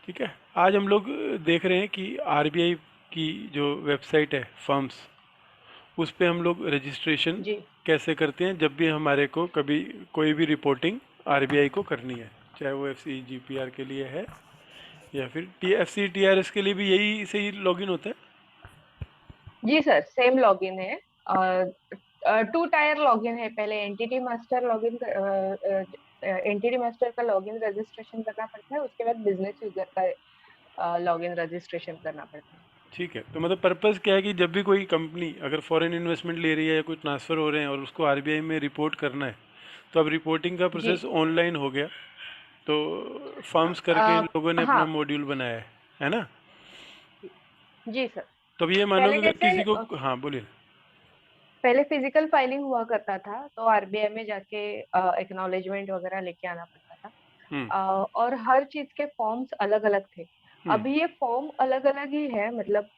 ठीक है। आज हम लोग देख रहे हैं कि आरबीआई की जो वेबसाइट है फर्म्स, उस पे हम लोग रजिस्ट्रेशन जी कैसे करते हैं जब भी हमारे को कभी कोई भी रिपोर्टिंग आरबीआई को करनी है, चाहे वो F C G P R के लिए है या फिर T F C T R S के लिए भी यही से ही लॉगिन होता है। जी सर, सेम लॉगिन है। टू टायर लॉगिन है। पहले entity master login, entity master का लॉगिन रजिस्ट्रेशन करना पड़ता है, उसके बाद बिजनेस यूजर का लॉगिन रजिस्ट्रेशन करना पड़ता है। ठीक है, तो मतलब पर्पस क्या है कि जब भी कोई कंपनी अगर फॉरेन इन्वेस्टमेंट ले रही है या कोई ट्रांसफ़र हो रहे हैं और उसको आरबीआई में रिपोर्ट करना है, तो अब रिपोर्टिंग का जी प्रोसेस ऑनलाइन हो गया। तो फर्म्स करके लोगों ने अपना हाँ मॉड्यूल बनाया है ना। जी सर। तो अब ये मानो पहले कि अगर कैसे किसी को, हाँ बोलिए। पहले फिजिकल फाइलिंग हुआ करता था, तो आरबीआई में जाके एक्नॉलेजमेंट वगैरह लेके आना पड़ता था। हम्म। और हर चीज के फॉर्म्स अलग अलग थे। हम्म। अभी ये फॉर्म अलग अलग ही है, मतलब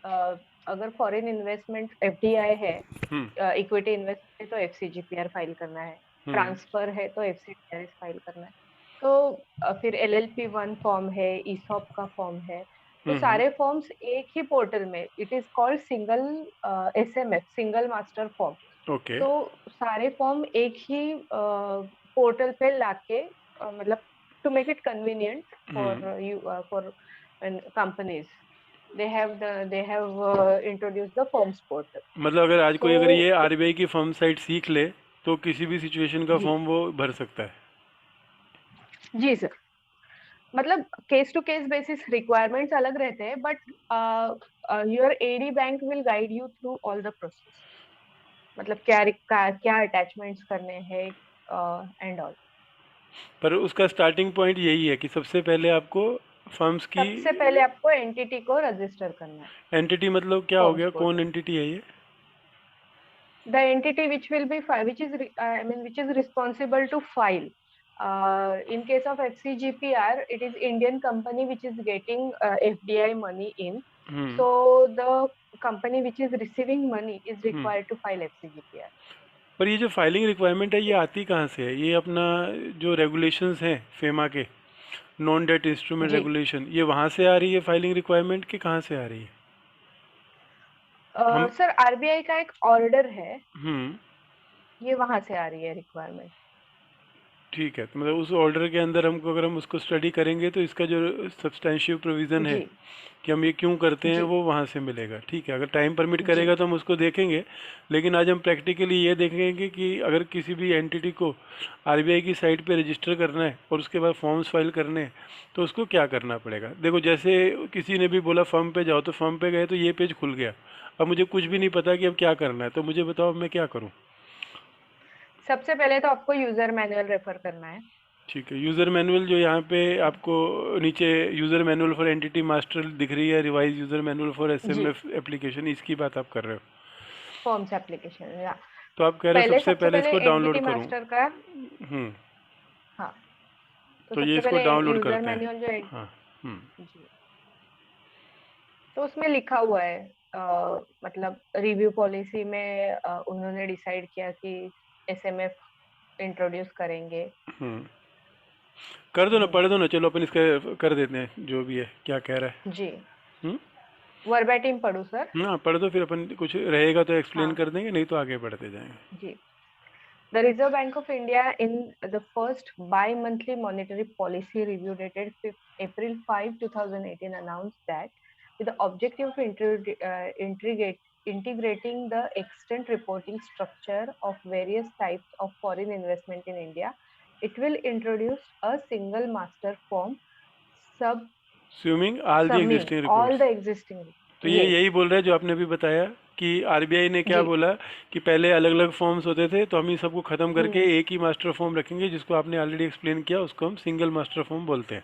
अ, अगर फॉरेन इन्वेस्टमेंट एफडीआई है, हम्म। इक्विटी इन्वेस्टमेंट है तो एफसीजीपीआर फाइल करना है। हम्म। ट्रांसफर है तो एफसीटीआरएस फाइल करना है। तो फिर एलएलपी वन फॉर्म है, ईसॉप का फॉर्म है। तो हम्म। सारे फॉर्म्स एक ही पोर्टल में, it is called single SMF, single master form. Okay. तो सारे फॉर्म एक ही पोर्टल पे लाके, मतलब to make it convenient hmm. For you, for companies, they have introduced the forms portal. मतलब अगर आज So कोई अगर ये आरबीआई की फर्म साइट सीख ले तो किसी भी सिचुएशन का जी फॉर्म वो भर सकता है। जी सर, मतलब case to case basis requirements अलग रहते हैं, but your AD bank will guide you through all the process. मतलब क्या अटैचमेंट्स करने हैं एंड ऑल। पर उसका स्टार्टिंग पॉइंट यही है कि सबसे पहले आपको फर्म्स की सबसे पहले आपको एंटिटी को रजिस्टर करना है एंटिटी, मतलब क्या हो फॉर्म्स गया, कौन पोर्टल। एंटिटी है ये। The entity which will be which is I mean which is responsible to file. In case of FCGPR, it is Indian company which is getting FDI money in. Hmm. So the company which is receiving money is hmm. required to file FCGPR. पर ये जो filing requirement है ये आती कहाँ से है, ये अपना जो रेगुलेशंस हैं फेमा के, नॉन डेट इंस्ट्रूमेंट जी रेगुलेशन, ये वहाँ से आ रही है फाइलिंग रिक्वायरमेंट कि कहाँ से आ रही है। हम। सर, आरबीआई का एक ऑर्डर है, हम्म। ये वहां से आ रही है रिक्वायरमेंट। ठीक है, तो मतलब उस ऑर्डर के अंदर हमको, अगर हम उसको स्टडी करेंगे तो इसका जो सब्सटेंशियल प्रोविज़न है जी कि हम ये क्यों करते हैं जी वो वहाँ से मिलेगा। ठीक है, अगर टाइम परमिट जी करेगा तो हम उसको देखेंगे। लेकिन आज हम प्रैक्टिकली ये देखेंगे कि अगर किसी भी एंटिटी को आरबीआई की साइट पे रजिस्टर करना है और उसके बाद फॉर्म्स फाइल करने हैं तो उसको क्या करना पड़ेगा। देखो, जैसे किसी ने भी बोला फर्म पे जाओ, तो फर्म पे गए तो ये पेज खुल गया। अब मुझे कुछ भी नहीं पता कि अब क्या करना है, तो मुझे बताओ अब मैं क्या करूँ। सबसे पहले तो आपको यूजर मैनुअल रेफर करना है। ठीक है, यूज़र मैनुअल जो यहाँ पे आपको नीचे user manual for entity master दिख रही है, रिवाइज यूज़र मैनुअल फॉर जी, एसएमएफ एप्लीकेशन, इसकी बात आप कर रहे हो। फॉर्म्स एप्लीकेशन, या तो आप कह रहे हो पहले सबसे सबसे पहले पहले इसको डाउनलोड एंटिटी करूँ। मास्टर का। हम्म। हाँ, तो तो ये सबसे इसको पहले डाउनलोड यूजर करते हैं। मैनुअल जो है। हाँ। हम्म। जी, तो उसमें लिखा हुआ है, मतलब रिव्यू पॉलिसी में उन्होंने डिसाइड किया कि एसएमएफ इंट्रोड्यूस करेंगे। हम्म। कर दो ना, हम्म, पढ़ दो ना, चलो अपन इसका कर देते हैं जो भी है, क्या कह रहा है। जी, हम्म। वर्बैटिम पढ़ू सर? हाँ पढ़ दो, फिर अपन कुछ रहेगा तो एक्सप्लेन हाँ कर देंगे, नहीं तो आगे बढ़ते जाएंगे। जी। The Reserve Bank of India, in the first bi-monthly monetary policy review dated April 5, 2018, announced that with the objective of integrating the extent reporting structure of various types of foreign investment in India, it will introduce a single master form sub swimming all the summing existing all reports. the existing. तो ये Yes, यही बोल रहा है जो आपने अभी बताया कि आरबीआई ने क्या जी, बोला कि पहले अलग अलग फॉर्म्स होते थे, तो हम इन सबको ख़त्म करके हम्म, एक ही मास्टर फॉर्म रखेंगे जिसको आपने ऑलरेडी एक्सप्लेन किया, उसको हम सिंगल मास्टर फॉर्म बोलते हैं।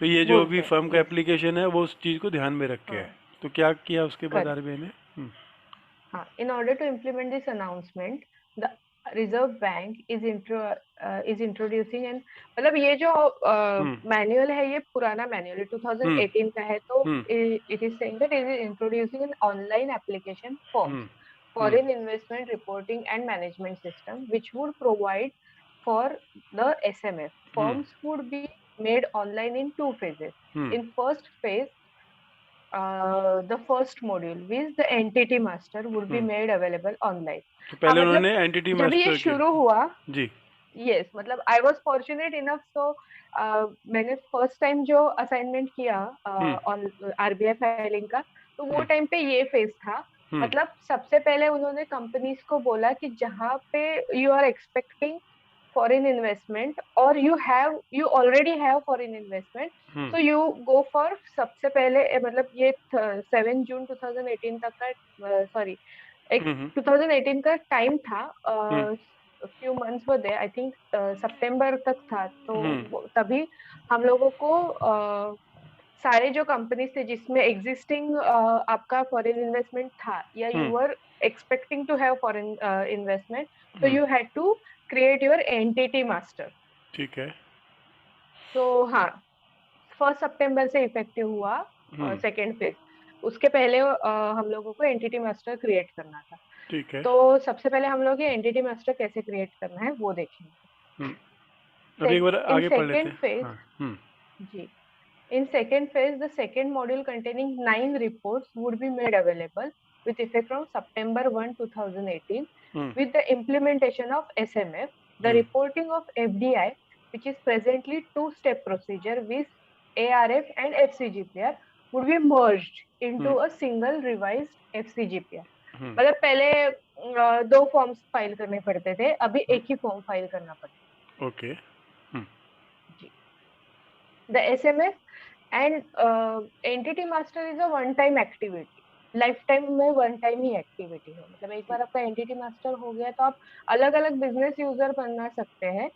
तो ये जो भी बोलते हैं, फर्म का यस, एप्लीकेशन है वो उस चीज़ को ध्यान में रख के है। हाँ, तो क्या किया उसके बाद करेक्ट। आरबीआई ने। हाँ, in order to implement this announcement, the Reserve Bank is introducing an, मतलब ये जो हम्म। मैनुअल है ये पुराना मैनुअल है, हम्म। 2018 का है, तो हम्म। it is saying that it is introducing an online application forms hmm. Hmm. foreign investment reporting and management system which would provide for the SMF. Hmm. Forms would be made online in 2 phases. In first phase, the first module with the entity master would be made available online. तो हाँ पहले मतलब उन्होंने entity जब ये master शुरू किया। हुआ, जी। यस मतलब आई वाज फॉर्चुनेट इनफ, सो मैंने फर्स्ट टाइम जो असाइनमेंट किया ऑन आरबीआई फाइलिंग का, तो वो टाइम पे ये फेज था। मतलब सबसे पहले उन्होंने कंपनीज को बोला कि जहाँ पे you are expecting foreign investment or you already have foreign investment, so you go for सबसे पहले मतलब ये 7 जून 2018 तक का सॉरी एक 2018 का टाइम था, few months were there, I think सितंबर तक था, तो तभी हम लोगों को सारे जो कंपनीज थे जिसमें एग्जिस्टिंग आपका फॉरेन इन्वेस्टमेंट था या you were expecting to have foreign investment, so you had to create your entity master. ठीक है। तो हाँ, 1 सितंबर से इफेक्टिव हुआ सेकेंड फेज। उसके पहले हम लोगों को एंटिटी मास्टर क्रिएट करना था। ठीक है। तो सबसे पहले हम लोग ये एंटिटी मास्टर कैसे क्रिएट करना है वो देखेंगे। अभी एक बार इन आगे पढ़ लेते सेकेंड हैं। फेज, हाँ। जी, in second phase, the second module containing 9 reports would be made available with effect from September 1, 2018, with the implementation of SMF, the reporting of FDI, which is presently two-step procedure with ARF and FCGPR, would be merged into a single revised FCGPR. मतलब पहले 2 forms file करने पड़ते थे, अभी एक ही form file करना पड़ता है। ओके। जी, the SMF and entity master is a one time activity, life time में वन टाइम ही एक्टिविटी है। मतलब एक बार आपका एंटिटी मास्टर हो गया तो आप अलग अलग बिजनेस यूजर बना सकते हैं,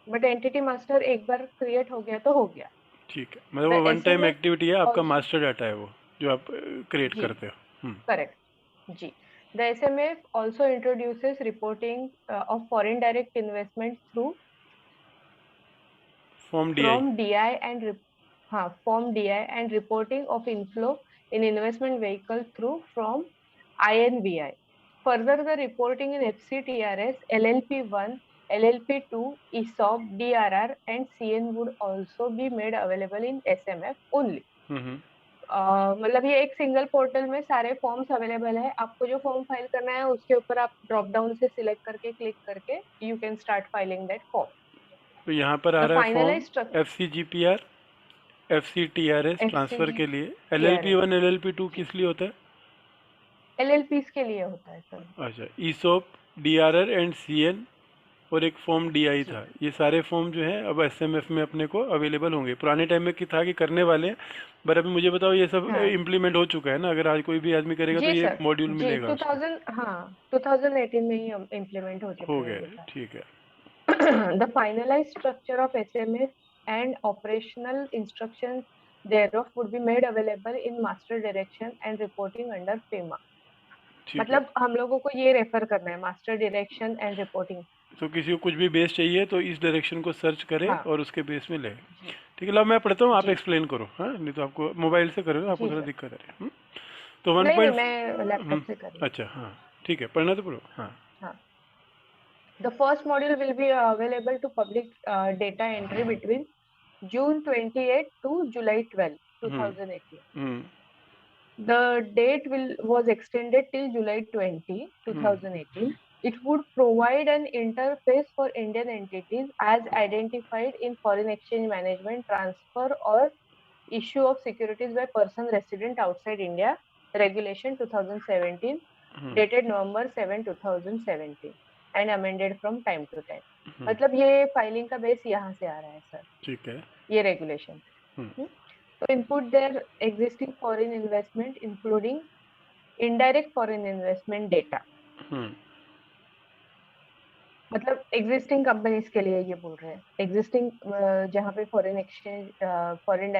बट एंटिटी मास्टर एक बार क्रिएट हो गया तो हो गया। ठीक है, मतलब वो वन टाइम एक्टिविटी है, आपका मास्टर डाटा है वो जो आप क्रिएट करते हो। करेक्ट जी। The SMF also introduces reporting of foreign direct investment through form from DI and form DI and reporting of inflow in investment vehicle through from INVI. Further, the reporting in FCTRS, LLP1, LLP2, ESOP, DRR and CN would also be made available in SMF only. मतलब ये एक single portal में सारे forms available है। आपको जो form file करना है उसके ऊपर आप ड्रॉप डाउन से सिलेक्ट करके क्लिक करके you can start filing that form. तो यहाँ पर आ रहा है फॉर्म FCGPR, FCTRS ट्रांसफर के लिए। LLP1 LLP2 किस लिए होता है? LLPs के लिए होता है सर। अच्छा, ESOP, DRR एंड CN और एक फॉर्म DI था। ये सारे फॉर्म जो है अब SMF में अपने को अवेलेबल होंगे। पुराने टाइम में था कि करने वाले हैं, पर अभी मुझे बताओ ये सब इम्प्लीमेंट हो चुका है ना? अगर आज कोई भी आदमी करेगा तो ये मॉड्यूल मिलेगा जी, 2018 में ही इम्प्लीमेंट हो चुका हो गया। ठीक है। The finalized structure of SMF and operational instructions thereof would be made available in master direction and reporting under FEMA. मतलब हम लोगों को ये रेफर करना है मास्टर डायरेक्शन एंड रिपोर्टिंग। तो किसी को कुछ भी बेस चाहिए तो इस डायरेक्शन को सर्च करे और उसके बेस में ले। ठीक है, लो मैं पढ़ता हूँ, आप एक्सप्लेन करो। हाँ, नहीं तो आपको मोबाइल से करोगे, आपको थोड़ा दिक्कत आ रही है। तो 1 नहीं, मैं लैपटॉप से कर रही हूँ। अच्छा, हाँ ठीक है, पढ़ना तो पढ़ो। हाँ। The first module will be available to public data entry between June 28 to July 12, 2018. The date was extended till July 20, 2018. It would provide an interface for Indian entities as identified in foreign exchange management, transfer or issue of securities by person resident outside India, Regulation 2017, dated November 7, 2017, and amended from time to time. मतलब ये filing का base यहाँ से आ रहा है sir. ठीक है, ये रेगुलेशन। तो input their existing foreign investment including indirect foreign investment data. मतलब एग्जिस्टिंग कंपनीज के लिए ये बोल रहे हैं, एग्जिस्टिंग जहाँ पे फॉरेन एक्सचेंज फॉरेन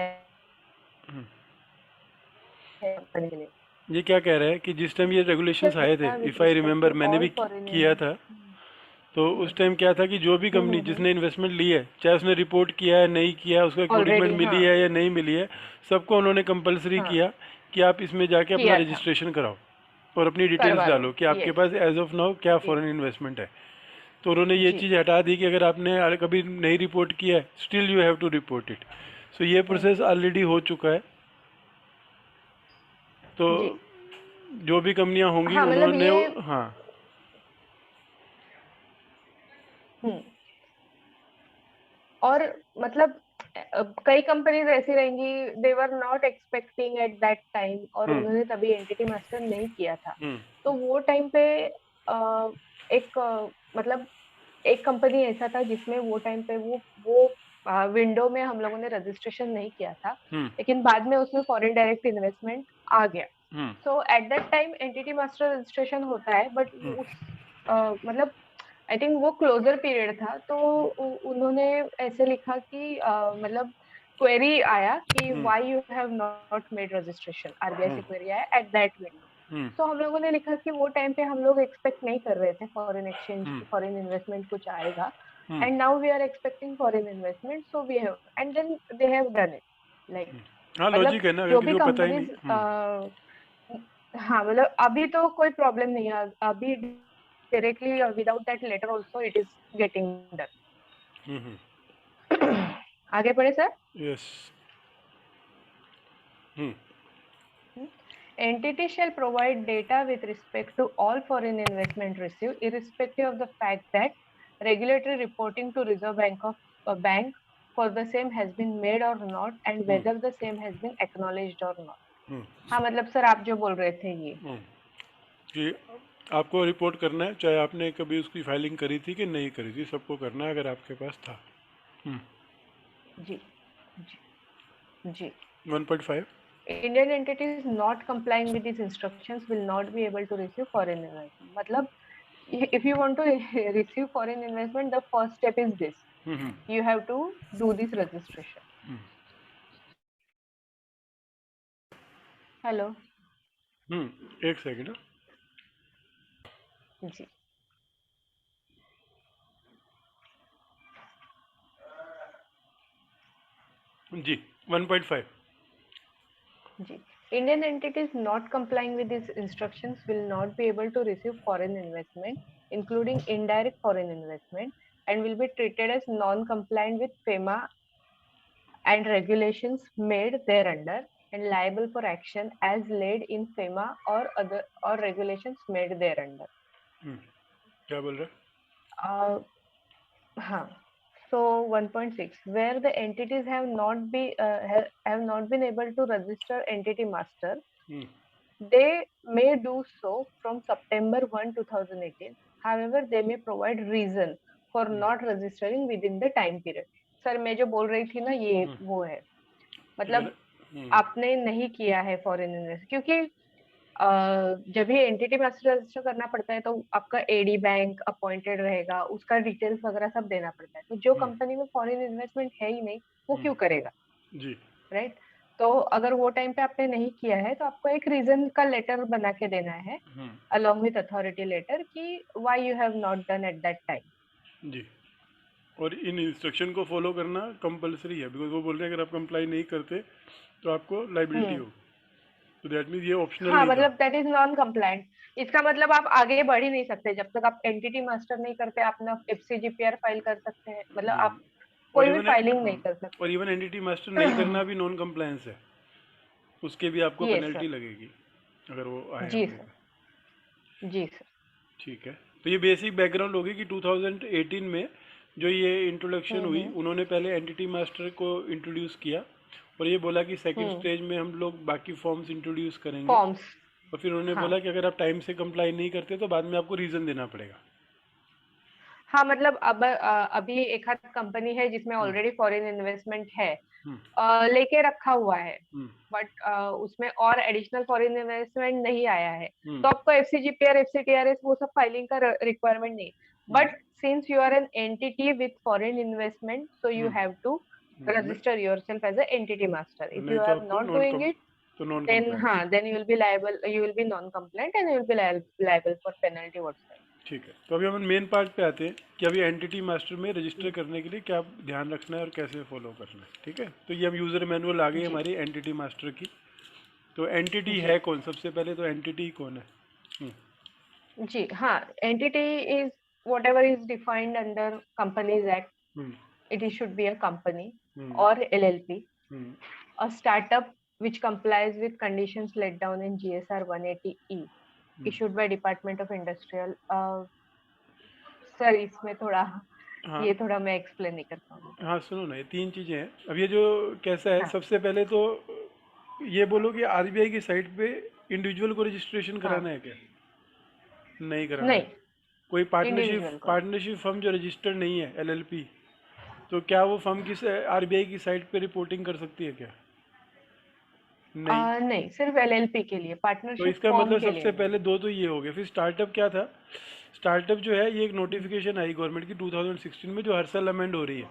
कंपनी के लिए। ये क्या कह रहा है कि जिस टाइम ये रेगुलेशंस आए थे, इफ आई रिमेम्बर, मैंने भी किया था, तो उस टाइम क्या था कि जो भी कंपनी जिसने इन्वेस्टमेंट ली है, चाहे उसने रिपोर्ट किया है नहीं किया, उसको एक्नॉलेजमेंट मिली है या नहीं मिली है, सबको उन्होंने कंपलसरी किया कि आप इसमें जाके अपना रजिस्ट्रेशन कराओ और अपनी डिटेल्स डालो कि आपके पास एज ऑफ नाउ क्या फॉरेन इन्वेस्टमेंट है। तो उन्होंने ये जी चीज़ हटा दी कि अगर आपने कभी नहीं रिपोर्ट किया है still you have to report it. So ये प्रोसेस ऑलरेडी हो चुका है। तो जी जो भी कंपनियां होंगी हाँ मतलब उन्होंने, ये हाँ। हम्म और मतलब कई कंपनीज ऐसी रहेंगी, they were not expecting at that time, और हम्म। उन्होंने तभी एंटिटी मास्टर नहीं किया था। हम्म। तो वो टाइम पे एक मतलब एक कंपनी ऐसा था जिसमें वो टाइम पे वो विंडो में हम लोगों ने रजिस्ट्रेशन नहीं किया था, हम्म। लेकिन बाद में उसमें फॉरेन डायरेक्ट इन्वेस्टमेंट आ गया। Hmm. So at that time entity master registration होता है, बट हम्म। उस मतलब आई थिंक वो क्लोजर पीरियड था, तो उन्होंने ऐसे लिखा कि मतलब क्वेरी आया कि hmm. Why you have not made registration, RBI hmm. से क्वेरी आया एट दैट विंडो। हम्म। तो हम लोगों ने लिखा कि वो टाइम पे हम लोग एक्सपेक्ट नहीं कर रहे थे foreign exchange, hmm. Foreign investment कुछ आएगा, hmm. And now we are expecting foreign investment, so we have and then they have done it. Like हाँ, मतलब लॉजिक है ना, अगर जो किसी भी को पता ही नहीं। कंपनीज हाँ मतलब अभी तो कोई प्रॉब्लम नहीं है, अभी directly without that letter also it is getting hmm. Done. आगे बढ़े sir. Yes. Hmm. Entity shall provide data with respect to all foreign investment received, irrespective of the fact that regulatory reporting to Reserve Bank of a bank for the same has been made or not, and hmm. whether the same has been acknowledged or not. हम्म। हाँ मतलब sir आप जो बोल रहे थे ये। हम्म। कि आपको रिपोर्ट करना है, चाहे आपने कभी उसकी फाइलिंग करी थी कि नहीं करी थी, सबको करना है अगर आपके पास था। हम्म। जी जी जी 1.5। Indian entities not complying with these instructions will not be able to receive foreign investment. मतलब if you want to receive foreign investment, the first step is this: hmm. you have to do this registration. Hello. एक second. जी जी 1.5। जी Indian entities not complying with these instructions will not be able to receive foreign investment, including indirect foreign investment, and will be treated as non-compliant with FEMA and regulations made thereunder, and liable for action as laid in FEMA or other or regulations made thereunder. क्या बोल रहे Uh, huh. So 1.6, where the entities have not been able to register entity master, हैं? they may do so from September 1, 2018. However, they may provide reason for not registering within the time period. Sir मैं जो बोल रही थी ना ये वो है, अगर मतलब आपने नहीं किया है फॉरेन इन्वेस्ट, क्योंकि जब भी एंटिटी मास्टर रजिस्टर करना पड़ता है तो आपका एडी बैंक अपॉइंटेड रहेगा, उसका डिटेल्स वगैरह सब देना पड़ता है। तो जो कंपनी में फॉरेन इन्वेस्टमेंट है ही नहीं वो क्यों करेगा, जी। राइट? तो अगर वो टाइम पे आपने नहीं किया है तो आपको एक रीजन का लेटर बना के देना है अलोंग विथ अथॉरिटी लेटर कि why you have not done at that time. जी। और इन इंस्ट्रक्शन को फॉलो करना कंपलसरी है, बिकॉज वो बोल रहे हैं अगर आप कंप्लाई नहीं करते तो आपको लाइबिलिटी हो। तो दैट मीन्स ये ऑप्शनल हाँ नहीं था। मतलब दैट इज नॉन कंप्लायंट। इसका मतलब आप आगे बढ़ ही नहीं सकते जब तक आप एंटिटी मास्टर नहीं करते। आप ना एफसीजीपीआर फाइल कर सकते हैं, मतलब आप और कोई भी इवन फाइलिंग हाँ, नहीं कर और सकते। इवन एंटिटी मास्टर नहीं करना भी नॉन कंप्लायंस है, उसके भी आपको ये पेनल्टी सर। लगेगी अगर वो आए जी आपके सर। पास। जी सर। ठीक है। तो ये बेसिक बैकग्राउंड होगी कि 2018 में जो ये इंट्रोडक्शन हुई, हम्म। उन्होंने पहले एंटिटी मास्टर को इंट्रोड्यूस किया और ये बोला कि सेकंड हम्म। स्टेज में हम लोग बाकी फॉर्म्स इंट्रोड्यूस करेंगे। फॉर्म्स। और फिर उन्होंने हाँ बोला कि अगर आप टाइम से कंप्लाई नहीं करते तो बाद में आपको रीज़न देना पड़ेगा। हाँ मतलब अब अभी एक आध कंपनी है जिसमें हम्म। ऑलरेडी फॉरेन इन्वेस्टमेंट है, हम्म। लेके रखा हुआ है, हम्म। बट उसमें और एडिशनल फॉरेन इन्वेस्टमेंट नहीं आया है, हम्म। तो आपको एफसीजीपीआर एफसीटीआरएस वो सब फाइलिंग का रिक्वायरमेंट नहीं। Hmm. But since you are an entity with foreign investment, so you have to register yourself as an entity master. If नहीं you तो are आपको not doing it, non then compliance. then you will be liable, you will be non compliant and you will be liable for penalty whatsoever. ठीक है, तो अभी हम main part पे आते हैं कि अभी एंटिटी मास्टर में रजिस्टर करने के लिए क्या ध्यान रखना है और कैसे फॉलो करना है। ठीक है, तो ये हम यूज़र मैनुअल आ गई जी हमारी एंटिटी मास्टर की। तो एंटिटी जी है कौन, सबसे पहले तो एंटिटी कौन है? जी हाँ, entity is whatever is defined under Companies Act, hmm it should be a company hmm or LLP. Hmm A startup which complies with conditions laid down in GSR 180E hmm, issued by Department of Industrial. Sir इसमें थोड़ा हाँ ये थोड़ा मैं explain नहीं कर पाऊंगी। हाँ सुनो ना, ये तीन चीज़ें हैं। अब ये जो कैसा है, हाँ सबसे पहले तो ये बोलो कि आरबीआई की साइट पे इंडिविजुअल को रजिस्ट्रेशन कराना हाँ है क्या? नहीं कराना है। नहीं, कोई पार्टनरशिप इंडिविजुअल को नहीं। पार्टनरशिप फर्म जो रजिस्टर्ड नहीं है, एलएलपी, तो क्या वो फर्म किस आरबीआई की साइट पे रिपोर्टिंग कर सकती है क्या? नहीं। नहीं, सिर्फ एलएलपी के लिए, तो पार्टनरशिप इसका फॉर्म मतलब के लिए सबसे नहीं। पहले दो तो ये हो गए। फिर स्टार्टअप क्या था? स्टार्टअप जो है, ये एक नोटिफिकेशन आई गवर्नमेंट की 2016 में, जो हर साल अमेंड हो रही है।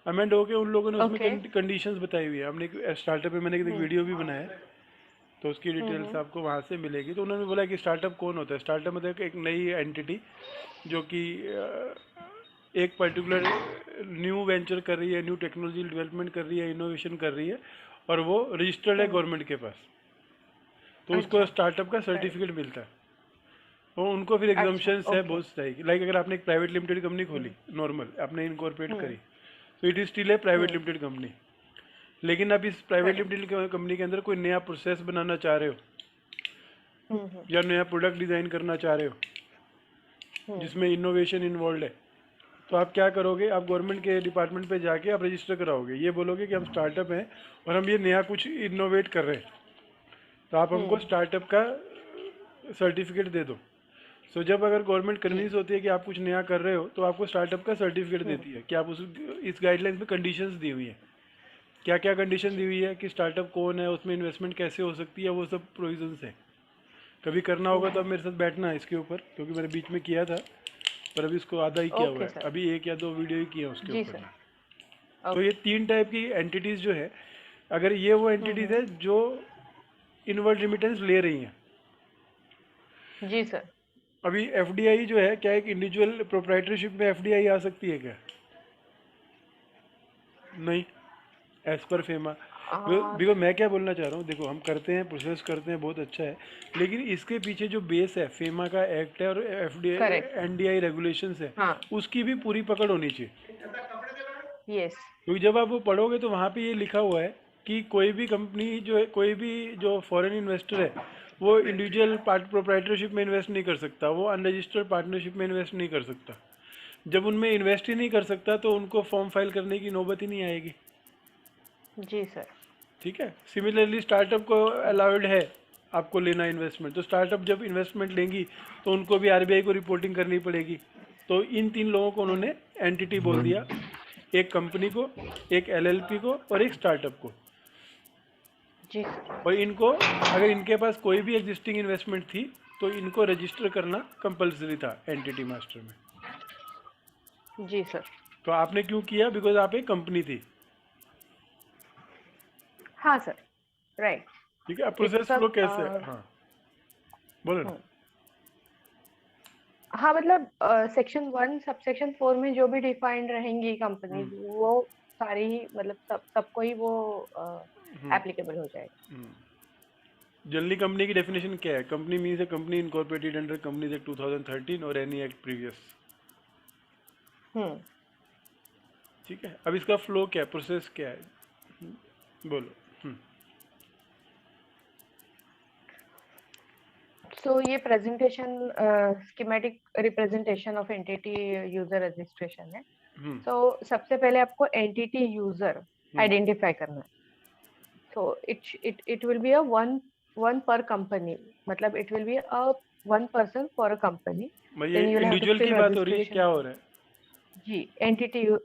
अमेंड होके उन लोगों ने उसमें ओके। कंडीशंस बताई हुई है। हमने स्टार्टअप पे मैंने एक हम्म वीडियो भी बनाया है, तो उसकी डिटेल्स हम्म आपको वहाँ से मिलेगी। तो उन्होंने बोला कि स्टार्टअप कौन होता है। स्टार्टअप मतलब एक नई एंटिटी जो कि एक पर्टिकुलर न्यू वेंचर कर रही है, न्यू टेक्नोलॉजी डेवलपमेंट कर रही है, इनोवेशन कर रही है, और वो रजिस्टर्ड है हम्म, गवर्नमेंट के पास, तो उसको अच्छा। स्टार्टअप का राइट। सर्टिफिकेट मिलता है। तो उनको फिर अच्छा, एग्जाम्पशंस है ओके। बहुत सारी। लाइक अगर आपने एक प्राइवेट लिमिटेड कंपनी खोली, हम्म नॉर्मल आपने इनकॉर्पोरेट हम्म करी, तो इट इज स्टिल है प्राइवेट हम्म, लिमिटेड कंपनी। लेकिन आप इस प्राइवेट करेक्ट। लिमिटेड कंपनी के अंदर कोई नया प्रोसेस बनाना चाह रहे हो, हम्म। या नया प्रोडक्ट डिज़ाइन करना चाह रहे हो हम्म जिसमें इनोवेशन इन्वॉल्व है, तो आप क्या करोगे? आप गवर्नमेंट के डिपार्टमेंट पे जाके आप रजिस्टर कराओगे। ये बोलोगे कि हम स्टार्टअप हैं और हम ये नया कुछ इनोवेट कर रहे हैं, तो आप हमको हम्म स्टार्टअप का सर्टिफिकेट दे दो। सो जब अगर गवर्नमेंट जी। कन्विंस होती है कि आप कुछ नया कर रहे हो, तो आपको स्टार्टअप का सर्टिफिकेट हम्म देती है कि आप उस इस गाइडलाइंस में कंडीशंस दी हुई है। क्या क्या कंडीशन दी हुई है कि स्टार्टअप कौन है, उसमें इन्वेस्टमेंट कैसे हो सकती है, वो सब प्रोविजंस है। कभी करना होगा तो अब हम्म, मेरे साथ बैठना है इसके ऊपर, क्योंकि मैंने बीच में किया था, पर अभी इसको आधा ही किया हुआ ओके है। सर। अभी एक या दो वीडियो ही किए हैं उसके जी ऊपर सर। ही। तो ये ओके। तीन टाइप की एंटिटीज़ जो है, अगर ये वो एंटिटीज़ हम्म, है जो इनवर्ड रिमिटेंस ले रही हैं। जी सर। अभी एफडीआई जो है, क्या एक इंडिविजुअल प्रोप्राइटरशिप में एफडीआई आ सकती है क्या? नहीं, as per FEMA. Uh, because मैं क्या बोलना चाह रहा हूँ, देखो हम करते हैं, प्रोसेस करते हैं, बहुत अच्छा है, लेकिन इसके पीछे जो बेस है, फेमा का एक्ट है और एफडीआई करेक्ट। एनडीआई रेगुलेशंस है, हाँ। उसकी भी पूरी पकड़ होनी चाहिए। यस। क्योंकि जब आप वो पढ़ोगे तो वहाँ पे ये लिखा हुआ है कि कोई भी कंपनी जो है, कोई भी जो फॉरेन इन्वेस्टर है, वो इंडिविजुअल पार्ट प्रोप्राइटरशिप में इन्वेस्ट नहीं कर सकता, वो अनरजिस्टर्ड पार्टनरशिप में इन्वेस्ट नहीं कर सकता। जब उनमें इन्वेस्ट ही नहीं कर सकता, तो उनको फॉर्म फाइल करने की नौबत ही नहीं आएगी। जी सर। ठीक है। सिमिलरली स्टार्टअप को हम्म अलाउड है आपको लेना इन्वेस्टमेंट, तो स्टार्टअप जब इन्वेस्टमेंट लेंगी तो उनको भी आरबीआई को रिपोर्टिंग करनी पड़ेगी। तो इन तीन लोगों को हम्म, उन्होंने एंटिटी बोल दिया, एक कंपनी को, एक एलएलपी को, और एक स्टार्टअप को। जी सर। और इनको, अगर इनके पास कोई भी एग्जिस्टिंग इन्वेस्टमेंट थी, तो इनको रजिस्टर करना कंपलसरी था एंटिटी मास्टर में। जी सर। तो आपने क्यों किया? बिकॉज आप एक कंपनी थी। हाँ सर। राइट। ठीक है। अब प्रोसेस इट्स अ फ्लो कैसे है? हाँ, बोलो ना। हाँ, मतलब सेक्शन 1 सबसेक्शन 4 में जो भी डिफाइंड रहेंगी कंपनीज, हम्म वो सारी ही, मतलब सबको ही वो हम्म एप्लीकेबल हो जाएगा। जनरली कंपनी की डेफिनेशन क्या है? Company means a company incorporated under companies act 2013 और एनी एक्ट प्रीवियस। हम्म ठीक है। अब इसका फ्लो क्या है, प्रोसेस क्या है? बोलो। हम्म सो ये presentation schematic representation of entity user registration है। हम्म सो सबसे पहले आपको एंटिटी यूजर हम्म आइडेंटिफाई करना है। So it will be a one one per company, मतलब it will be a one person for a company. भाई ये then you will have to individual की फिल बात हो रही है, रजिस्ट्रेशन क्या हो फॉर्म। रहा है? जी,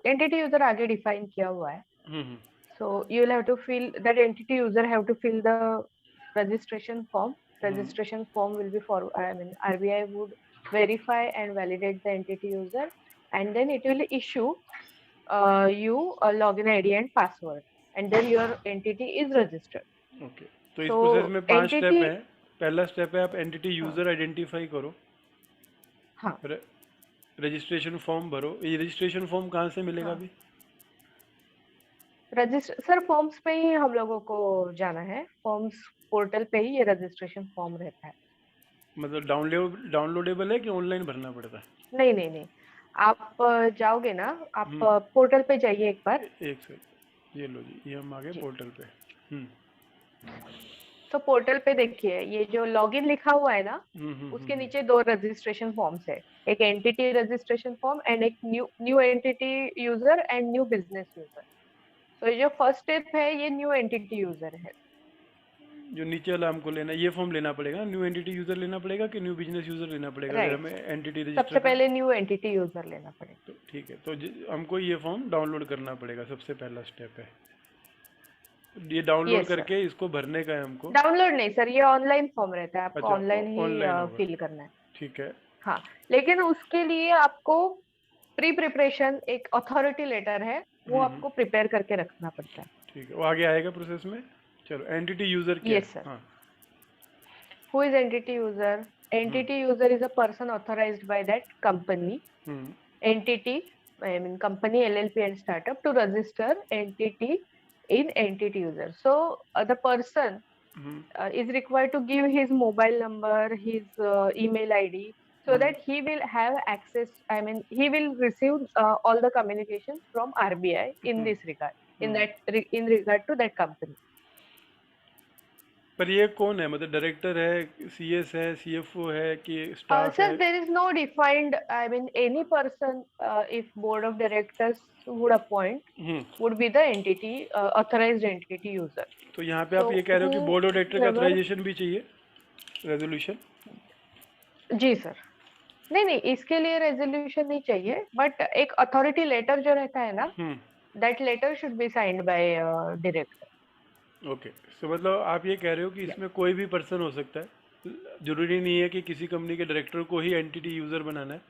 एंटिटी यूजर आगे डिफाइन किया हुआ है। हम्म So you will have to fill that entity user have to fill the registration form. Hmm Registration form will be for, I mean, RBI would verify and validate the entity user, and then it will issue you a login ID and password, and then your entity is registered. Okay. तो इस process So में 5 step entity, हैं। पहला step है, आप entity हाँ user identify करो, हाँ रजिस्ट्रेशन फॉर्म भरो। ये रजिस्ट्रेशन फॉर्म कहाँ से मिलेगा हाँ, अभी? रजिस्टर सर फॉर्म्स पे ही हम लोगों को जाना है। फॉर्म्स पोर्टल पे ही ये रजिस्ट्रेशन फॉर्म रहता है। मतलब डाउनलोडेबल है कि ऑनलाइन भरना पड़ता है? नहीं नहीं नहीं, आप जाओगे ना, आप हम्म, पोर्टल पे जाइए एक बार। एक सेकंड, ये लो जी, ये हम आ गए जी, पोर्टल पे। हम्म तो पोर्टल पे देखिए, ये जो लॉगिन लिखा हुआ है ना, उसके हम्म। नीचे दो रजिस्ट्रेशन फॉर्म्स है। एक एंटिटी रजिस्ट्रेशन फॉर्म एंड एक new new entity user and new business user. तो ये जो फर्स्ट स्टेप है, ये न्यू एंटिटी यूजर है। जो नीचे वाला हमको लेना है, ये फॉर्म लेना पड़ेगा, न्यू एंटिटी यूज़र लेना पड़ेगा कि न्यू बिजनेस यूज़र लेना पड़ेगा अगर राइट, हमें एंटिटी रजिस्टर सबसे कर। पहले न्यू एंटिटी यूजर लेना पड़ेगा। तो ठीक है, तो हमको ये फॉर्म डाउनलोड करना पड़ेगा, सबसे पहला स्टेप है ये डाउनलोड यस सर। करके इसको भरने का है हमको। डाउनलोड नहीं सर, ये ऑनलाइन फॉर्म रहता है, आपको अच्छा, ऑनलाइन ही ऑनलाइन होगा। फिल करना है। ठीक है। हाँ, लेकिन उसके लिए आपको प्री प्रिपरेशन एक अथॉरिटी लेटर है, वो हम्म। आपको प्रिपेयर करके रखना पड़ता है। ठीक है, वो आगे आएगा प्रोसेस में। चलो, एंटिटी यूज़र क्या है? Yes sir. हाँ। Who is entity user? Hmm Entity user is a person authorized by that company, hmm entity, I mean company, LLP and startup to register entity in entity user. So the person hmm is required to give his mobile number, his email ID, so hmm that he will have access. I mean, he will receive all the communications from RBI in hmm this regard, in hmm. in regard to that company. पर ये कौन है, मतलब director है, CS है, CFO है कि staff है? Sir, there is no defined, I mean, any person, if board of directors would appoint, hmm. would be the entity, authorized entity user. तो यहाँ पे आप ये So, कह रहे हो कि बोर्ड ऑफ डायरेक्टर का whoever, ऑथराइजेशन भी चाहिए, रेजोल्यूशन? जी सर। नहीं नहीं, इसके लिए रेजोल्यूशन नहीं चाहिए, बट एक अथॉरिटी लेटर जो रहता है ना, hmm. That letter should be signed by director. Okay, so मतलब आप ये कह रहे हो कि या इसमें कोई भी पर्सन हो सकता है, जरूरी नहीं है कि किसी कंपनी के डायरेक्टर को ही एंटिटी यूज़र बनाना है,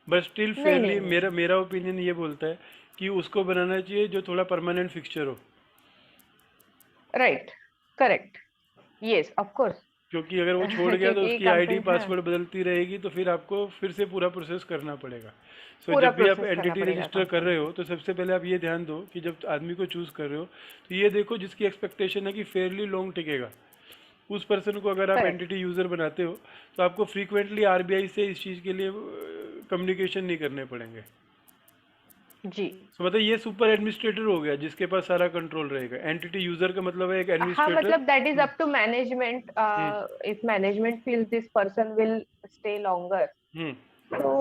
बट स्टिल नहीं नहीं फेयरली नहीं, मेरा मेरा ओपिनियन ये बोलता है कि उसको बनाना चाहिए जो थोड़ा परमानेंट फिक्सचर हो। Right, correct, yes of course. क्योंकि अगर वो छोड़ गया तो क्योंकि उसकी आईडी कंपनी, हाँ, पासवर्ड बदलती रहेगी, तो फिर आपको फिर से पूरा प्रोसेस करना पड़ेगा। सो पूरा जब भी आप प्रोसेस करना एंटिटी पड़ेगा रजिस्टर कर कंपनी रहे को। हो तो सबसे पहले आप ये ध्यान दो कि जब आदमी को चूज़ कर रहे हो तो ये देखो जिसकी एक्सपेक्टेशन है कि फेयरली लॉन्ग टिकेगा, उस पर्सन को अगर आप करेक्ट, एंटिटी यूज़र बनाते हो तो आपको फ्रीक्वेंटली आरबीआई से इस चीज़ के लिए कम्युनिकेशन नहीं करने पड़ेंगे। जी। तो मतलब ये सुपर एडमिनिस्ट्रेटर हो गया जिसके पास सारा कंट्रोल रहेगा। एंटिटी यूज़र का मतलब है एक हाँ, एडमिनिस्ट्रेटर। मतलब that is up to management, hmm if management feels this person will stay longer, hmm. so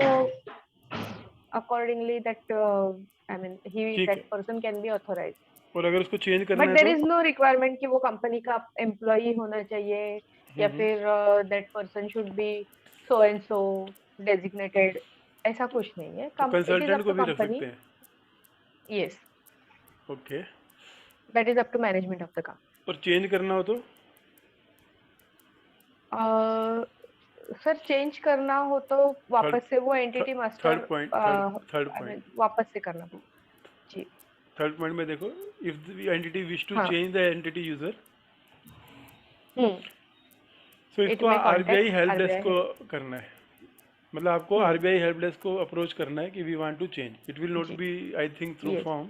accordingly that, I mean, he ठीक है, that person can be authorized. और अगर उसको चेंज करना बट है देर तो? इज नो रिक्वायरमेंट कि वो कंपनी का एम्प्लॉय होना चाहिए, या हम्म। फिर that person should be so and so designated. ऐसा कुछ नहीं है, तो इट इज कंसल्टेंट अप को टू भी रख सकते कंपनी। हैं? Yes, okay. That is up to management of the और चेंज करना हो तो? कंपनी। सर, चेंज करना हो तो थर्ड वापस से वो entity master, third point, third I point, mean वापस से करना पड़ेगा। जी। थर्ड पॉइंट में देखो, if the entity wish to हाँ। Change the entity user, hmm. So it इसको में RBI contact help desk RBI को है। करना है। मतलब आपको हम्म। आरबीआई हेल्प डेस्क को अप्रोच करना है कि we want to change, it will not जी। Be I think through yes. Form.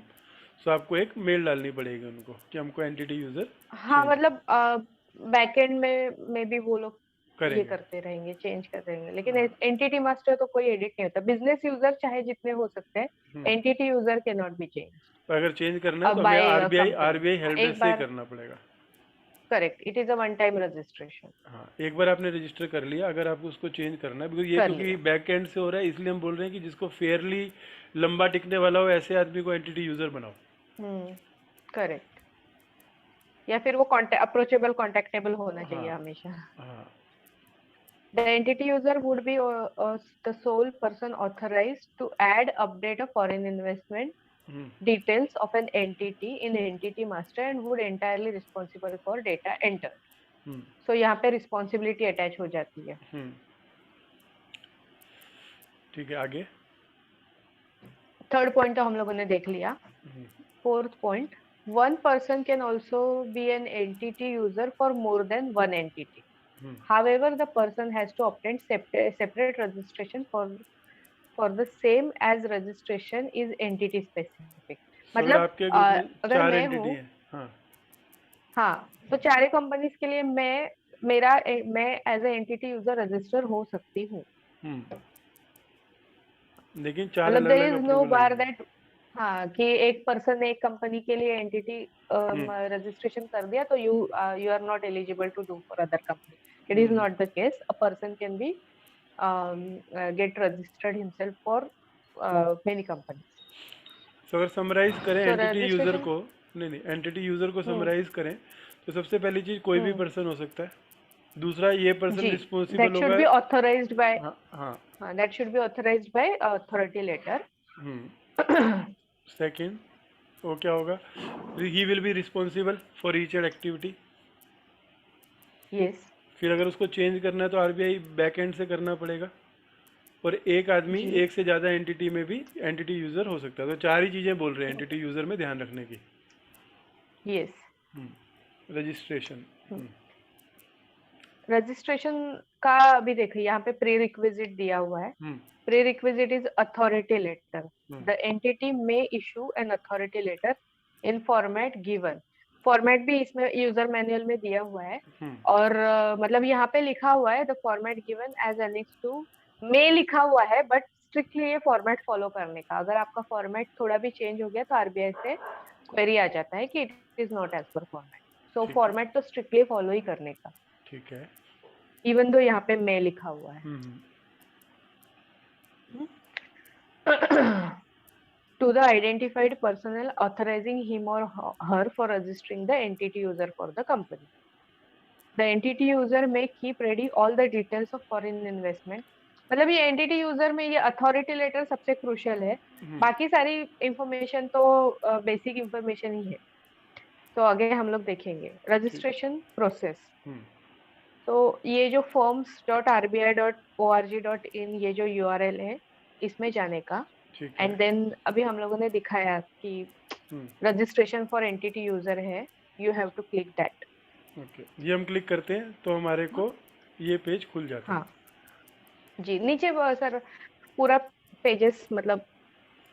सो आपको एक मेल डालनी पड़ेगी उनको कि हमको एंटिटी यूजर हाँ, चेंज मतलब बैकएंड में भी वो लोग ये करेंगे। करते रहेंगे, चेंज करते रहेंगे, लेकिन हाँ। एंटिटी मास्टर तो कोई एडिट नहीं होता। बिजनेस यूजर चाहे जितने हो सकते हैं, hmm. Entity user can not be change तो अगर चेंज करना है तो हमें by RBI company. RBI help एक डेस्क से ही बार, करना पड़ेगा। Correct, it is a one time registration. हाँ, एक बार आपने रजिस्टर कर लिया, अगर आपको उसको चेंज करना है, बिकॉज ये कर क्योंकि लिया। बैक एंड से हो रहा है इसलिए हम बोल रहे हैं कि जिसको फेयरली लंबा टिकने वाला हो ऐसे आदमी को एंटिटी यूजर बनाओ। हम्म, करेक्ट। या फिर वो अप्रोचेबल, कॉन्टेक्टेबल होना चाहिए हाँ हमेशा। हाँ। The entity user would be the sole person authorized to add, update a foreign investment hmm details of an entity in entity master and would entirely responsible for data entered. Hmm So यहाँ पे responsibility attach हो जाती है। हम्म। ठीक है, आगे? Third point तो हम लोगों ने देख लिया। Hmm fourth point, one person can also be an entity user for more than one entity. Hmm. However, the person has to obtain separate registration for the same as registration is entity specific. सो अगर मतलब आपके group में अगर चार मैं entity हूँ, हैं। हाँ। हाँ, तो चारे कंपनीज के लिए मैं as a entity user register हो सकती हूँ। हम्म लेकिन 4 मतलब देयर अलग-अलग इज नो अप्रूवल बार आएगी। दैट, हाँ, कि एक पर्सन ने एक कंपनी के लिए एंटिटी हुँ, रजिस्ट्रेशन कर दिया तो you are not eligible to do for other company. It हुँ, इज हुँ। Not the case. A person can be get registered himself for many companies. तो अगर समराइज़ करें So एंटिटी यूज़र registration. को, नहीं, एंटिटी यूज़र को Hmm. Summarise करें, तो सबसे पहली चीज़ कोई भी Hmm. पर्सन हो सकता है। दूसरा ये person G. Responsible That should होगा। be authorized by. हाँ, हाँ। That should be authorized by authority letter. Hmm. Second, वो क्या होगा? He will be responsible for each and activity. Yes. फिर अगर उसको चेंज करना है तो आरबीआई बैक एंड से करना पड़ेगा। और एक आदमी G. एक से ज़्यादा एंटिटी में भी एंटिटी यूज़र हो सकता है। तो 4 ही चीज़ें बोल रहे हैं एंटिटी यूज़र में ध्यान रखने की। Yes. रजिस्ट्रेशन। रजिस्ट्रेशन का अभी देखिए यहाँ पे प्री रिक्विजिट दिया हुआ है. हम्म, Prerequisite is authority letter. Hmm, The entity may issue an authority letter in format given. Format भी इसमें यूजर मैनुअल में दिया हुआ है. हम्म, और मतलब यहाँ पे लिखा हुआ है the format given as annex two. मे लिखा हुआ है बट स्ट्रिक्टली ये फॉर्मेट फॉलो करने का. अगर आपका फॉर्मेट थोड़ा भी चेंज हो गया तो आरबीआई से क्वेरी आ जाता है कि it is not as per format. So ठीक है, फॉर्मेट तो स्ट्रिक्टली फॉलो ही करने का, ठीक है। इवन दो यहाँ पे मे लिखा हुआ है. To the identified personnel authorizing him or her for registering the entity user for the company. The entity user may keep ready all the details of foreign investment. मतलब ये एंटिटी यूजर में ये authority letter सबसे crucial है. बाकी सारी information तो basic information ही है. तो आगे हम लोग देखेंगे ठीक। Registration process. हम्म, तो ये जो forms.rbi.org.in ये जो यूआरएल है इसमें जाने का. ठीक है। एंड देन अभी हम लोगों ने दिखाया कि hmm, registration for entity user है. You have to click that. Okay, ये हम क्लिक करते हैं तो हमारे को ये पेज खुल जाता है। हाँ जी, नीचे सर पूरा पेजेस मतलब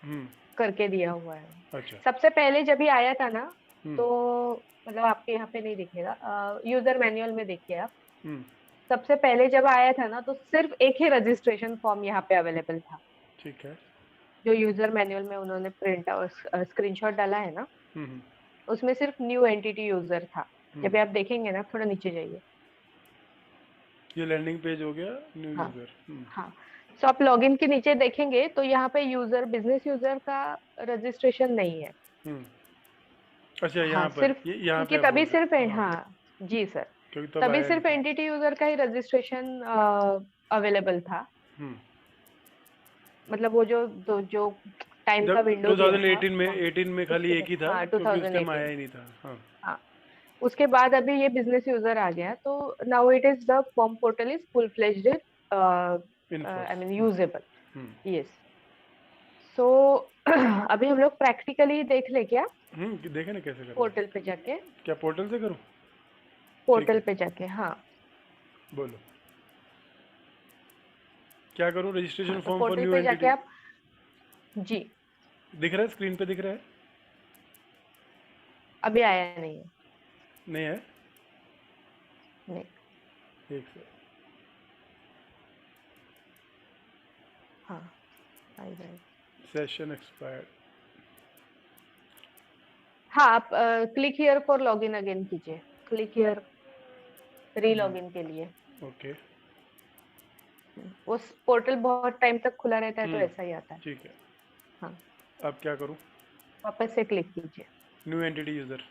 हम्म, करके दिया हुआ है. अच्छा। सबसे पहले जब ये आया था ना हम्म, तो मतलब आपके यहाँ पे नहीं दिखेगा, यूजर मैनुअल में देखिए आप. हम्म, सबसे पहले जब आया था ना तो सिर्फ एक ही रजिस्ट्रेशन फॉर्म यहाँ पे अवेलेबल था. ठीक है। जो यूजर मैनुअल में उन्होंने प्रिंट और स्क्रीनशॉट डाला है ना, हम्म, उसमें सिर्फ न्यू एंटिटी यूजर था. हम्म, जब आप देखेंगे ना थोड़ा नीचे जाइए. ये लैंडिंग पेज हो गया न्यू हाँ. यूज़र। हाँ. सो आप लॉगिन के नीचे देखेंगे तो यहाँ पे यूजर बिजनेस यूजर का रजिस्ट्रेशन नहीं है. हम्म, अच्छा, हाँ यहाँ पर सिर्फ, ये यहाँ क्योंकि पे तभी बोल सिर्फ रहे, हाँ, हाँ जी सर, क्योंकि तब तभी आया नहीं सिर्फ था। एंटिटी यूजर का ही रजिस्ट्रेशन अवेलेबल था. हम्म, मतलब वो जो टाइम का जब विंडो दिया था 2018 में, 18 में खाली उसके एक बाद, ही था हाँ क्योंकि उस टाइम आया 2018. ही नहीं था। हाँ। हाँ. उसके बाद अभी ये बिजनेस यूजर आ गया तो now it is the form portal is full fledged, in force. I mean usable. Hmm, yes. So अभी हम लोग प्रैक्टिकली देख ले क्या, देखे ना कैसे करना है। पोर्टल पे जाके. क्या पोर्टल से करूँ? ठीक पोर्टल है, पे जाके हाँ. बोलो क्या करूँ। हाँ रजिस्ट्रेशन तो फॉर्म फॉर पोर्टल न्यू पे जाके एंटिटी आप. जी. दिख रहा है, स्क्रीन पे दिख रहा है? अभी आया नहीं है. नहीं है? नहीं. एक से हाँ आई जाए. Session expired. हाँ आप click here for login again कीजिए. क्लिक हियर री लॉगिन के लिए. ओके। वो पोर्टल बहुत टाइम तक खुला रहता है तो ऐसा ही आता है. ठीक है, हाँ. अब क्या करूँ? वापस से क्लिक कीजिए. New entity user.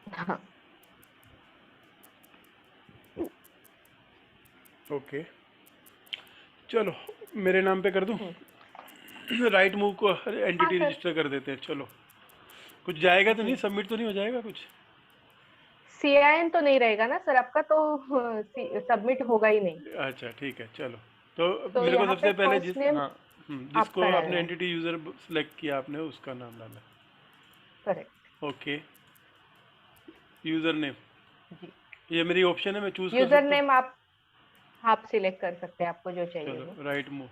हाँ. ओके, चलो मेरे नाम पे कर दूँ। हम्म. राइट मूव को हाँ एंटिटी सर. रजिस्टर कर देते हैं। चलो, कुछ जाएगा तो जी. नहीं, सबमिट तो नहीं हो जाएगा कुछ? सीआईएन तो नहीं रहेगा ना सर आपका, तो सबमिट होगा ही नहीं. अच्छा, ठीक है, चलो। तो तो मेरे को यहाँ पे सबसे पहले फर्स्ट जिस, नेम हाँ, जिसको आपका आपने डालना है. एंटिटी यूज़र सेलेक्ट किया आपने, उसका नाम डालना करेक्ट. है। ओके, यूज़र नेम, जी. ये मेरी ऑप्शन है, मैं चूज़ कर यूजर सकता हूँ। नेम आप सिलेक्ट कर सकते हैं आपको जो चाहिए वो. चलो, right move.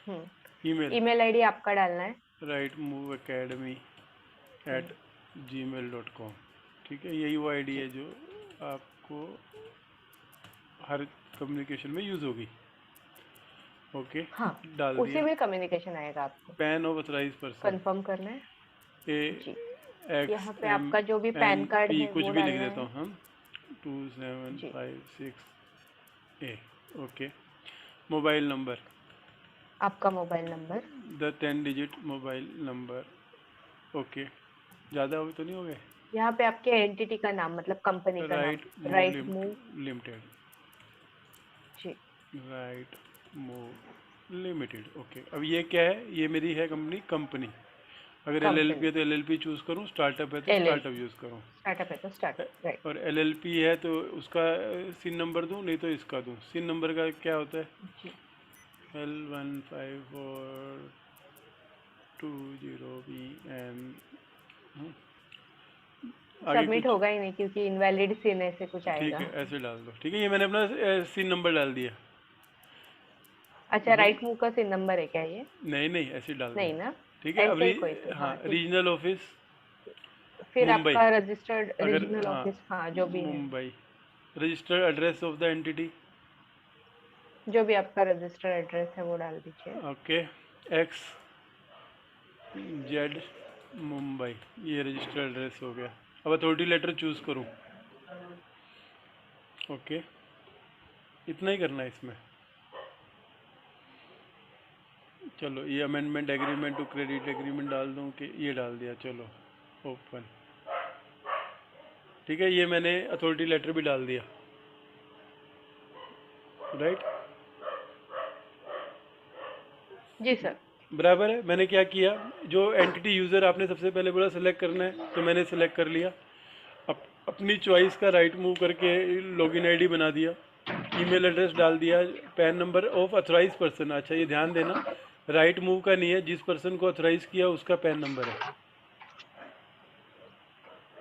Hmm. Email, email ID आपका डालना है. Right move academy hmm. At gmail.com। ठीक है, यही वो आईडी जी. है जो आपको हर कम्युनिकेशन में यूज़ होगी। ओके, हाँ, डाल उसी दिया। में कम्युनिकेशन आएगा आपको। PAN of authorise person, confirm करना है। ए जी, एक्स यहाँ पे एम आपका जो भी एन पैन कार्ड पी है कुछ वो भी लिख डालना देता है। हूँ हम, 2756 जी, ए। ओके, मोबाइल नंबर, आपका mobile number. The 10 digit mobile number. Okay, ज़्यादा हो तो नहीं हो गए? यहाँ पे आपके एंटिटी का नाम मतलब कंपनी का नाम। Right move right move. Limited, जी, राइट मूव लिमिटेड। ओके, अब ये क्या है? ये मेरी है कंपनी, अगर एलएलपी कंपनी। है तो एलएलपी चूज़ करूँ, स्टार्टअप है तो स्टार्टअप एलएलपी। यूज़ करूँ। स्टार्टअप है तो स्टार्टअप, राइट। और एलएलपी है तो उसका सिन नंबर दूँ, नहीं तो इसका दूँ। सिन नंबर का क्या होता है? जी, L154220BN। आगे सबमिट कुछ? होगा ही नहीं क्योंकि इनवैलिड सिन ऐसे कुछ ठीक आएगा। है, ऐसे डाल दो। ठीक है, ये मैंने अपना सिन नंबर डाल दिया। अच्छा, हो राइट मूव का सिन नंबर है क्या ये? नहीं नहीं, ऐसे डाल दिया। नहीं ना? ठीक है, अब ऐसे ही कोई तो, हाँ, हाँ ठीक। रीजनल ऑफिस फिर मुंबई। आपका रजिस्टर्ड अगर रीजनल हाँ, ऑफिस, हाँ जो भी है। Mumbai. Registered address of the entity, जो भी आपका रजिस्टर्ड एड्रेस है वो डाल दीजिए। ओके, एक्स जेड मुंबई, ये रजिस्टर्ड एड्रेस हो गया। अब अथॉरिटी लेटर चूज़ करूँ। ओके, इतना ही करना है इसमें। चलो, ये amendment agreement to credit agreement डाल दूँ कि ये डाल दिया। चलो, ओपन। ठीक है, ये मैंने अथॉरिटी लेटर भी डाल दिया, राइट? जी सर। बराबर है। मैंने क्या किया, जो एंटिटी यूज़र आपने सबसे पहले बोला सेलेक्ट करना है, तो मैंने सेलेक्ट कर लिया। अपनी चॉइस का राइट मूव करके लॉगिन आईडी बना दिया, ईमेल एड्रेस डाल दिया, PAN number of authorize person. अच्छा, ये ध्यान देना, राइट मूव का नहीं है, जिस पर्सन को अथोराइज किया उसका पैन नंबर है।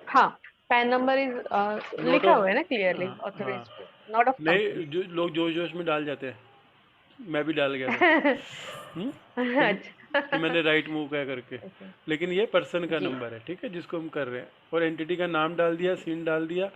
हाँ, पैन नंबर इज नोट लिखा ऑफ, हुआ है ना क्लियरली, हाँ, ऑथराइज्ड, नॉट ऑफ कंपनी। नहीं, जो लोग जोश जोश में डाल जाते हैं, मैं भी डाल गया था। हम्म? कि अच्छा। मैंने राइट मूव क्या करके, Okay, लेकिन ये पर्सन का जी, नंबर है, ठीक है, जिसको हम कर रहे हैं। और एंटिटी का नाम डाल दिया, सीन डाल दिया,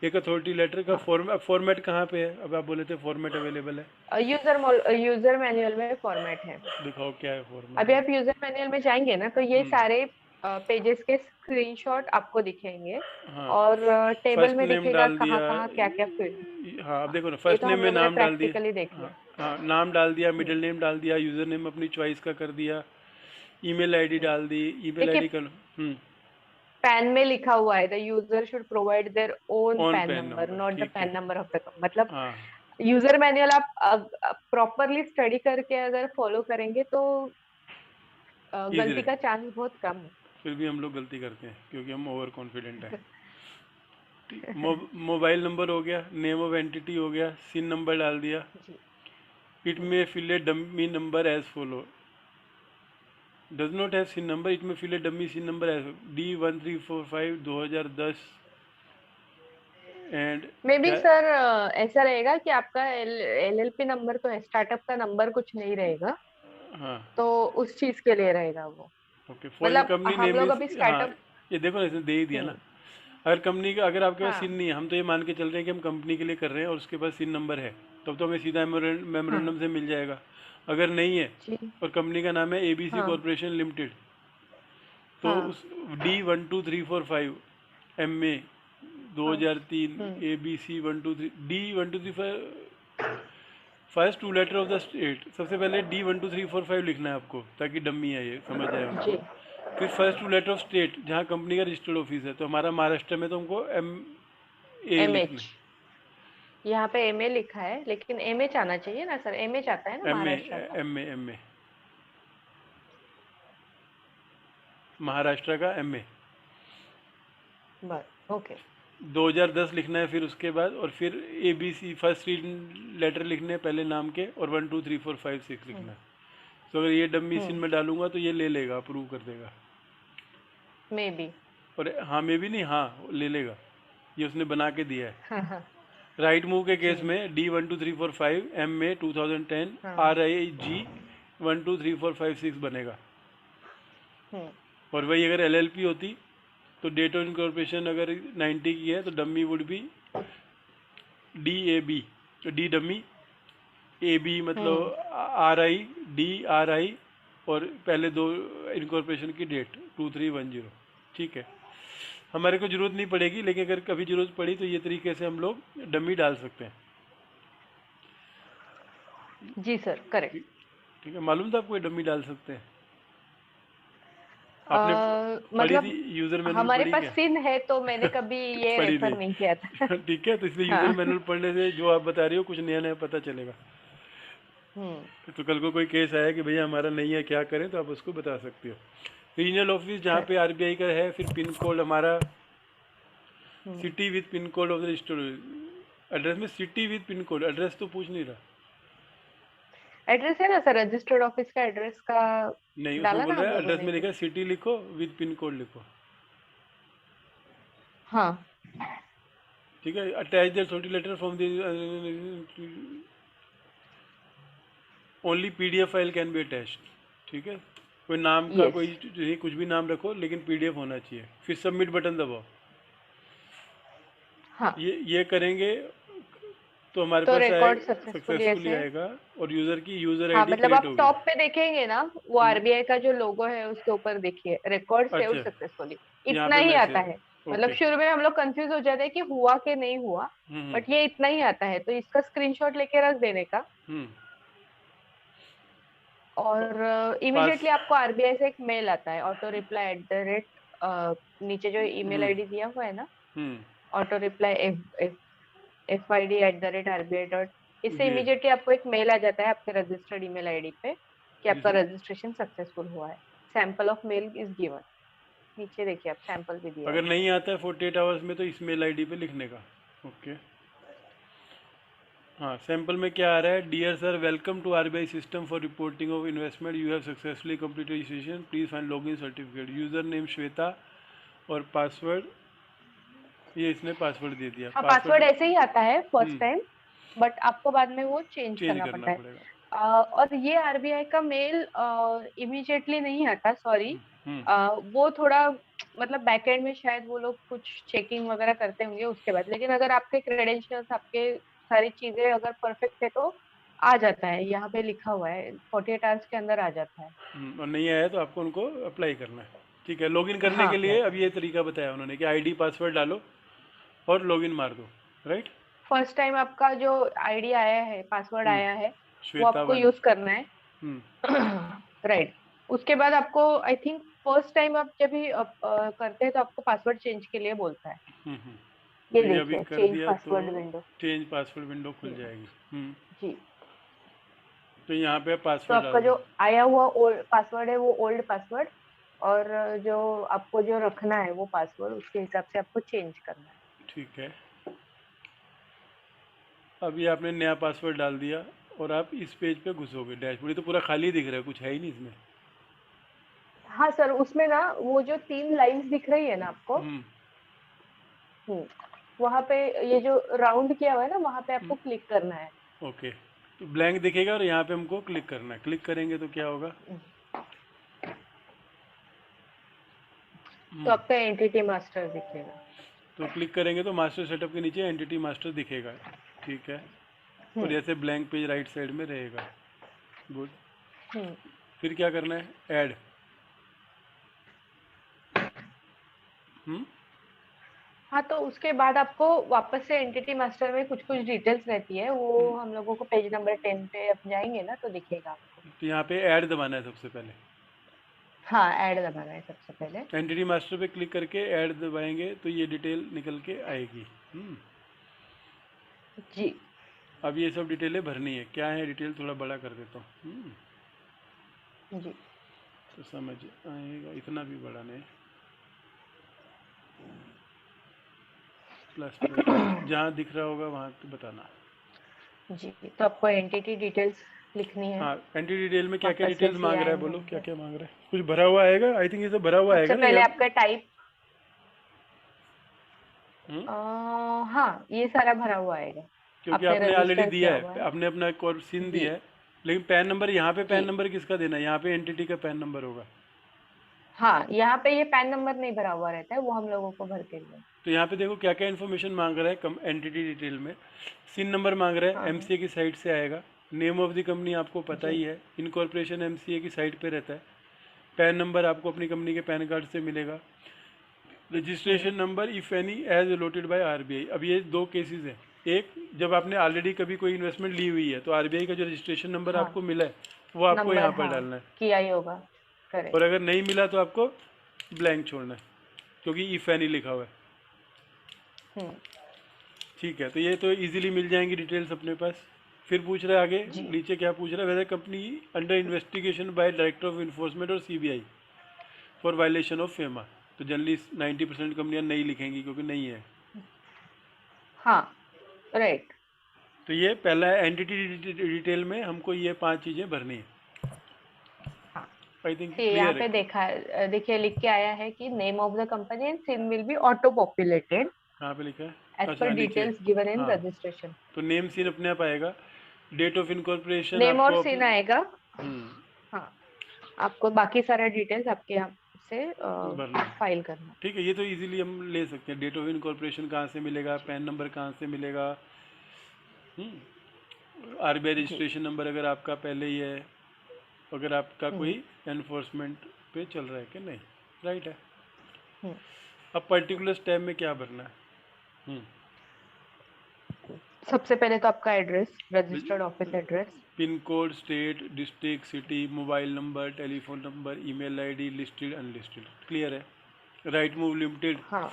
एक अथॉरिटी लेटर का हाँ। फॉर्मेट कहाँ पे है? अब आप बोले थे फॉर्मेट अवेलेबल है, यूजर मैनुअल में फॉर्मेट है। दिखाओ क्या है फॉर्मेट अभी में। आप यूजर मैनुअल में जाएंगे ना तो ये हम्म, सारे पेजेस के स्क्रीनशॉट आपको दिखेंगे। हाँ, और टेबल फर्स्ट में नेम दिखेगा डाल कहाँ दिया। कहाँ क्या क्या फील्ड। हाँ, अब देखो ना, ये फर्स्ट तो नेम हम में लोगों ने नाम डाल दिया। प्रैक्टिकली देख हाँ लिया। हाँ, नाम डाल दिया, हम्म, मिडिल नेम डाल दिया, यूज़र नेम अपनी चॉइस का कर दिया, ईमेल आईडी हम्म। डाल दी, ईमेल देखिए, आईडी कर। पैन में लिखा हुआ है the user should provide their own on pan pan number number, not the ठीक है। पैन नंबर ऑफ द मतलब। हाँ, यूजर मैनुअल आप प्रॉपरली स्टडी करके अगर फॉलो करेंगे तो इजी गलती रहे। का चांस बहुत कम है। फिर भी हम लोग गलती करते हैं क्योंकि हम ओवर कॉन्फिडेंट हैं। मोबाइल नंबर हो गया, नेम ऑफ एंटिटी हो गया, सिन नंबर डाल दिया। जी, it may fill a dummy number as follow, does not have CIN number, it may fill a dummy CIN number as D1345 2010 and may be क्या? Sir ऐसा रहेगा कि आपका एलएलपी नंबर तो है, स्टार्टअप का नंबर कुछ नहीं रहेगा। हाँ, तो उस चीज के लिए रहेगा वो। ओके, फॉर योर मतलब कंपनी हम नेम लोग इज। अभी हाँ, स्टार्टअप। ये देखो ना, इसने दे ही दिया ना। हम्म। अगर कंपनी का, अगर आपके पास सिन हाँ, नहीं है, हम तो ये मान के चल रहे हैं कि हम कंपनी के लिए कर रहे हैं और उसके पास सिन नंबर है, तब तो हमें सीधा हाँ मेमोरेंडम से मिल जाएगा। अगर नहीं है जी, और कंपनी का नाम है ABC हाँ कॉरपोरेशन लिमिटेड, तो हाँ। उस D12345 MA हाँ। 2003 हम्म। ABC 123 D1235, first two letter of the state. सबसे पहले D12345 लिखना है आपको, ताकि डम्मी है, ये समझ जाए जी, हमको। फिर first two letter of state, जहाँ कंपनी का रजिस्टर्ड ऑफिस है, तो हमारा महाराष्ट्र में, तो हमको MA लिखना एमएच। यहाँ पे एमए लिखा है लेकिन एमएच आना चाहिए ना सर, एमएच आता है ना है। MA, महाराष्ट्र का। MA महाराष्ट्र का MA बस, ओके। 2010 लिखना है फिर उसके बाद, और फिर ABC फर्स्ट थ्री लेटर लिखने हैं पहले नाम के, और 1 2 3 4 5 6 लिखना हम्म। है। तो अगर ये डम्मी सिन हम्म। में डालूंगा तो ये ले लेगा, अप्रूव कर देगा। May be. और हाँ, में भी नहीं, हाँ ले लेगा, ये उसने बना के दिया है। हाँ हाँ। राइट मूव के केस जी, में D1 2 3 4 5 MA 2010 हाँ। RIG 1 2 3 4 5 6 बनेगा। हम्म। और वही अगर LLP होती, तो डेट ऑफ इनकॉर्पोरेशन अगर 90 की है, तो डम्मी वुड बी DAB, तो डी डम्मी ए बी मतलब RIDRI और पहले दो इनकॉर्पोरेशन की डेट 2310। ठीक है, हमारे को जरूरत नहीं पड़ेगी, लेकिन अगर कभी जरूरत पड़ी तो ये तरीके से हम लोग डमी डाल सकते हैं। जी सर, करेक्ट। ठीक, ठीक है, मालूम था आपको ये डमी डाल सकते हैं? आपने पढ़ी थी, मतलब यूजर मैनुअल हमारे पढ़ी पास क्या? सिन है तो मैंने कभी ये पढ़ी रेफर नहीं किया था। नहीं। ठीक है, तो इसलिए यूजर हाँ। मैनुअल पढ़ने से जो आप बता रही हो कुछ नया नया पता चलेगा। हम्म। तो कल को कोई केस आया कि भैया हमारा नहीं है, क्या करें, तो आप उसको बता सकते हो। रीजनल ऑफिस जहाँ पे करेक्ट। RBI का है, फिर पिन कोड हमारा हम्म। City with pin code of the store. Address में city with pin code, address तो पूछ नहीं रहा। एड्रेस है ना सर, रजिस्टर्ड ऑफिस का एड्रेस का नहीं, उसमें डाला बोल ना रहा हम है लोगों एड्रेस ने में कुछ। लिखा है सिटी लिखो विद पिन कोड लिखो। हाँ। ठीक है, attach the authority letter from the only PDF file can be attached. ठीक है, कोई नाम का यस। कोई कुछ भी नाम रखो, लेकिन PDF होना चाहिए, फिर सबमिट बटन दबाओ। हाँ, ये करेंगे तो हमारे तो पास आए, रिकॉर्ड सक्सेसफुली सक्सेसफुली ऐसे। आएगा, और यूज़र की यूज़र हाँ, ID मतलब क्रिएट आप होगी। टॉप पे देखेंगे ना, वो हम्म, आरबीआई का जो लोगो है उसके ऊपर देखिए, रिकॉर्ड सेव्ड अच्छा, सक्सेसफुली। यहाँ इतना पे ही आता है। मैसेज, मतलब ओके। शुरू में हम लोग कंफ्यूज हो जाते हैं कि हुआ कि नहीं हुआ, हम्म, बट ये इतना ही आता है, तो इसका स्क्रीनशॉट लेके रख देने का। हम्म। और पास, इमिडिएटली आपको आरबीआई से एक मेल आता है, auto reply at the rate, नीचे जो ईमेल हम्म, आईडी दिया हुआ है ना, हम्म, ऑटो रिप्लाई FID@RBI. इससे ये इमीडिएटली आपको एक मेल आ जाता है आपके रजिस्टर्ड ईमेल आईडी पे कि आपका जिस रजिस्ट्रेशन सक्सेसफुल हुआ है। Sample of male is given. नीचे देखिए, आप सैंपल भी दिया है अगर उसमें। नहीं आता है 48 आवर्स में, तो इस मेल ID पे लिखने का। ओके, हाँ, सैंपल में क्या आ रहा है? Dear sir, welcome to RBI system for reporting of investment, you have successfully completed registration, please find login certificate, user name Shweta और पासवर्ड, ये इसने पासवर्ड दे दिया, हाँ, पासवर्ड पासवर्ड। ऐसे ही आता है फर्स्ट हम्म, टाइम, बट आपको बाद में वो चेंज चेंज करना करना पड़ता है। पड़ेगा। और ये आरबीआई का मेल इमीडिएटली नहीं आता, सॉरी। हम्म, वो थोड़ा, मतलब बैकएंड में शायद वो लोग कुछ चेकिंग वगैरह करते होंगे उसके बाद, लेकिन अगर आपके क्रेडेंशियल्स, आपके सारी चीजें अगर परफेक्ट है तो आ जाता है। यहाँ पे लिखा हुआ है 48 आवर्स के अंदर आ जाता है। और नहीं आया तो आपको उनको अप्लाई करना है। ठीक है, लॉगिन करने हाँ, के अप्लाई लिए अब करना। ये तरीका बताया उन्होंने कि ID पासवर्ड डालो और लॉगिन मार दो। राइट, फर्स्ट टाइम आपका जो आईडी आया है, पासवर्ड हम्म, आया है, वो श्वेता आपको वन, यूज करना है। हम्म, राइट। उसके बाद आपको, आई थिंक फर्स्ट टाइम आप जब भी करते हैं तो आपको पासवर्ड चेंज के लिए बोलता है। ये तो ये अभी देखिए, कर चेंज दिया तो password window. Change password window खुल हम्म। जाएगी। जी। तो यहाँ पे तो पासवर्ड आपका डाल दो। जो आया हुआ ओल्ड पासवर्ड है वो ओल्ड पासवर्ड, और जो आपको जो रखना है वो पासवर्ड, उसके हिसाब से आपको चेंज करना है। ठीक है, अभी आपने नया पासवर्ड डाल दिया और आप इस पेज पे घुसोगे, डैशबोर्ड ये तो पूरा खाली दिख रहा है, कुछ है ही नहीं इसमें। हाँ सर, उसमें ना वो जो 3 लाइंस दिख रही है ना आपको, हम्म, हम्म, वहां पे ये जो राउंड किया हुआ है ना, वहां पे आपको क्लिक करना है। ओके, तो ब्लैंक दिखेगा और यहाँ पे हमको क्लिक करना है, क्लिक करेंगे तो क्या होगा? तो हम्म, आपका एंटिटी मास्टर दिखेगा। तो क्लिक करेंगे तो मास्टर सेटअप के नीचे एंटिटी मास्टर दिखेगा। ठीक है, और हम्म। ऐसे ब्लैंक पेज राइट साइड में रहेगा। गुड, हम्म। फिर क्या करना है? ऐड। हम्म, हाँ, तो उसके बाद आपको वापस से एंटिटी मास्टर में कुछ कुछ डिटेल्स रहती है, वो हम लोगों को पेज नंबर 10 पे आप जाएंगे ना तो दिखेगा आपको। तो यहाँ पे ऐड दबाना है सबसे पहले। हाँ, ऐड दबाना है सबसे पहले। एंटिटी मास्टर पे क्लिक करके ऐड दबाएंगे तो ये डिटेल निकल के आएगी। जी। अब ये सब डिटेलें भरनी है, क्या है डिटेल, थोड़ा बड़ा कर देता हूँ। जी। तो समझ आएगा, इतना भी बड़ा नहीं, प्लस प्लस जहाँ दिख रहा होगा वहाँ तो बताना। जी, तो आपको एंटिटी डिटेल्स लिखनी है। हाँ, एंट्री डिटेल में क्या क्या वापस से डिटेल्स मांग रहा है, CIN बोलो क्या नंबर। क्या मांग रहा है? कुछ भरा हुआ आएगा, आई थिंक ये तो भरा हुआ आएगा सबसे ना ये पहले अब। आपका टाइप, हम्म, हाँ, ये सारा भरा हुआ आएगा। क्योंकि आपने आपने ऑलरेडी रजिस्टर दिया किया हुआ है, है। आपने अपना एक और सिन जी। दिया है। लेकिन पैन नंबर, यहाँ पे जी। पैन नंबर किसका देना है? यहाँ पे एंटिटी का पैन नंबर होगा। हाँ, यहाँ पे ये पैन नंबर नहीं भरा हुआ रहता है, वो हम लोगों को भर के दिया। तो यहाँ पे देखो क्या क्या इन्फॉर्मेशन मांग रहा है, कम एंटिटी डिटेल में सिन नंबर मांग रहा है, हाँ। हाँ। MCA की साइड से आएगा। नेम ऑफ द कंपनी आपको पता ही है, इनकॉर्पोरेशन एमसीए की साइट पे रहता है। पैन नंबर आपको अपनी कंपनी के पैन कार्ड से मिलेगा। Registration number if any as allotted by RBI. अब ये दो केसेस हैं, एक जब आपने ऑलरेडी कभी कोई इन्वेस्टमेंट ली हुई है तो आरबीआई का जो रजिस्ट्रेशन नंबर हाँ, आपको मिला है वो आपको नंबर यहाँ पर हाँ डालना है, किया ही होगा, और करेक्ट। अगर नहीं मिला तो आपको ब्लैंक छोड़ना है, क्योंकि इफ़ एनी लिखा हुआ है। हम्म। ठीक है, तो ये तो इजीली मिल जाएंगी डिटेल्स अपने पास। फिर पूछ रहा है आगे, जी नीचे क्या पूछ रहा है, whether company under investigation by director of enforcement और CBI for violation of FEMA. तो जनरली 90% कंपनियां नहीं लिखेंगी क्योंकि नहीं है। हाँ, राइट। तो ये पहला एंटिटी डिटेल में हमको ये 5 चीज़ें भरनी है। हाँ, आई थिंक तो यहाँ क्लियर है। पे देखा देखिए लिख के आया है कि name of the company and CIN will be auto populated कहाँ पे लिखा है? एज पर अच्छा नीचे। डिटेल्स गिवन इन हाँ, रजिस्ट्रेशन। तो नेम सीन अपने आप आएगा। डेट ऑफ इनकॉर्पोरेशन नेम और आपको सिन आएगा। हम्म, हाँ, आपको बाकी सारा डिटेल्स आपके यहाँ से भरना है। फाइल करना। ठीक है, ये तो इजीली हम ले सकते हैं। डेट ऑफ इनकॉर्पोरेशन कहाँ से मिलेगा, पैन नंबर कहाँ से मिलेगा, आरबीआई जी। रजिस्ट्रेशन नंबर अगर आपका पहले ही है, अगर आपका कोई हम्म। एनफोर्समेंट पे चल रहा है कि नहीं। राइट है। हम्म। अब पर्टिकुलर स्टेप में क्या भरना है? सबसे पहले तो आपका address, registered office address. Pin code, state, district, city, mobile number, telephone number, email ID, listed unlisted. Clear है। राइट मूव लिमिटेड हाँ।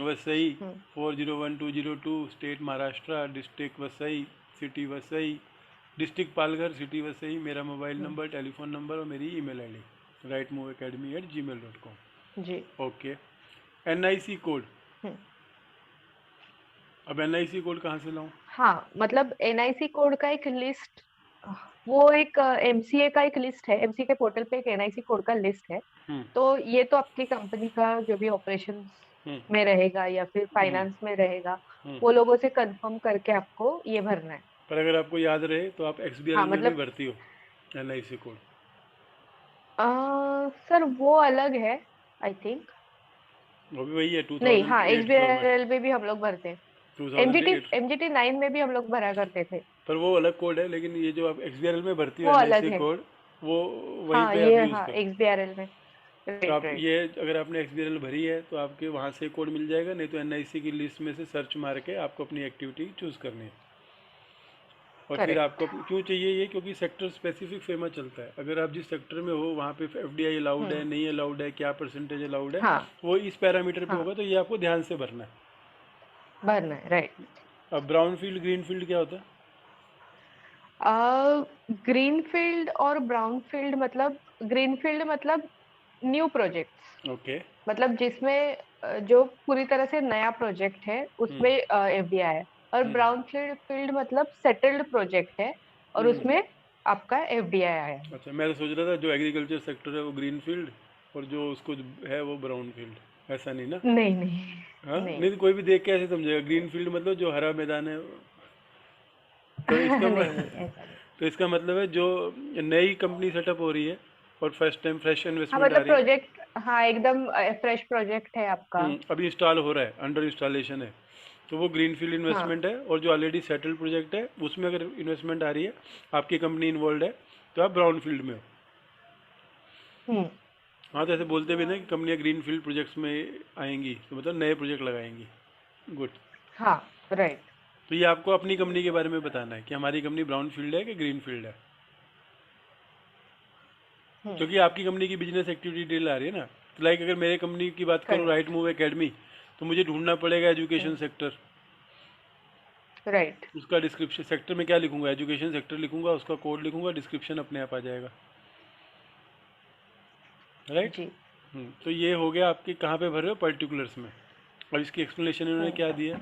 Vasai hmm. 401202, state Maharashtra, district Vasai, city Vasai, district Palghar, city Vasai, मेरा mobile hmm. Number, telephone number और मेरी email ID rightmoveacademy@gmail.com। जी। Okay. NIC code. Hmm. अब NIC code कहाँ से लाऊं? हाँ, मतलब एनआईसी कोड का एक लिस्ट, वो एक एमसीए का एक लिस्ट है, एमसीए के पोर्टल पे एक एनआईसी कोड का लिस्ट है। हम्म तो ये तो आपकी कंपनी का जो भी ऑपरेशंस हम्म में रहेगा या फिर हम्म फाइनेंस में रहेगा, हम्म वो लोगों से कंफर्म करके आपको ये भरना है। पर अगर आपको याद रहे तो आप एक्सबीएल हाँ में भी मतलब भरती हो एनआईसी कोड। सर वो अलग है, आई थिंक। वो भी वही है, नहीं, हाँ 2008 फ्रॉम है। एक्सबीआरएल में भी हम लोग भरते हैं। एमजीटी 2008। एमजीटी 9 में भी हम लोग भरा करते थे। पर वो अलग कोड है, लेकिन ये जो आप एक्सबीएल में भरती हो वो अलग एनआईसी है। कोड, वो वहीं हाँ पे आप ये, यूज़ हाँ करो। एक्सबीआरएल में। तो राइट आप राइट। ये अगर आपने एक्सबीएल भरी है तो आपके वहाँ से कोड मिल जाएगा, नहीं तो एनआईसी की लिस्ट में से सर्च मार के आपको अपनी एक्टिविटी चूज़ करनी है। और फिर आपको करेक्ट। क्यों चाहिए ये, क्योंकि सेक्टर स्पेसिफिक फेमा चलता है। अगर आप जिस सेक्टर में हो वहाँ पे एफडीआई अलाउड है हम्म। नहीं अलाउड है, क्या परसेंटेज अलाउड है, हाँ। वो इस पैरामीटर पे हाँ, होगा, तो ये आपको ध्यान से भरना है। भरना है, राइट। अब ब्राउन फील्ड ग्रीन फील्ड क्या होता ग्रीन फील्ड और ब्राउन फील्ड मतलब, ग्रीन फील्ड मतलब न्यू प्रोजेक्ट्स, है? ओके। मतलब जिसमें जो पूरी तरह से नया प्रोजेक्ट है हम्म उसमें एफडीआई है। और हम्म ब्राउन फील्ड फील्ड मतलब सेटल्ड प्रोजेक्ट है और हम्म। उसमें आपका एफडीआई आया है। अच्छा, मैं तो सोच रहा था जो एग्रीकल्चर सेक्टर है वो ग्रीन फील्ड और जो उसको है वो ब्राउन फील्ड। ऐसा नहीं ना? नहीं नहीं। हाँ, नहीं नहीं तो कोई भी देख के ऐसे समझेगा ग्रीन फील्ड मतलब जो हरा मैदान है। तो इसका नहीं नहीं, ऐसा नहीं। तो इसका मतलब है जो नई कंपनी सेटअप हो रही है और फर्स्ट टाइम फ्रेश हाँ इन्वेस्टमेंट आ मतलब रही है। प्रोजेक्ट, हाँ एकदम फ्रेश प्रोजेक्ट है आपका। अभी इंस्टॉल हो रहा है, अंडर इंस्टॉलेशन है, तो वो ग्रीन फील्ड हाँ। इन्वेस्टमेंट है। और जो ऑलरेडी सेटल्ड प्रोजेक्ट है उसमें अगर इन्वेस्टमेंट आ रही है, आपकी कंपनी इन्वॉल्व है, तो आप ब्राउन फील्ड में हो। हम्म। हाँ, तो ऐसे बोलते भी ना कि कंपनियां ग्रीन फील्ड प्रोजेक्ट्स में आएंगी, तो मतलब नए प्रोजेक्ट लगाएंगी। गुड। हाँ, राइट। तो ये आपको अपनी कंपनी के बारे में बताना है कि हमारी कंपनी ब्राउन फील्ड है कि ग्रीन फील्ड है। हम्म। क्योंकि आपकी कंपनी की बिजनेस एक्टिविटी डिटेल आ रही है ना। तो लाइक अगर मेरे कंपनी की बात करूँ, राइट करेक्ट। मूव एकेडमी, तो मुझे ढूंढना पड़ेगा एजुकेशन सेक्टर। राइट। उसका डिस्क्रिप्शन सेक्टर में क्या लिखूंगा, एजुकेशन सेक्टर लिखूंगा, उसका कोड लिखूंगा, डिस्क्रिप्शन अपने आप आ जाएगा। राइट। जी। तो ये हो गया आपके कहाँ पे भर रहे हो पर्टिकुलर्स में। और इसकी एक्सप्लेनेशन इन्होंने हम्म। क्या दिया?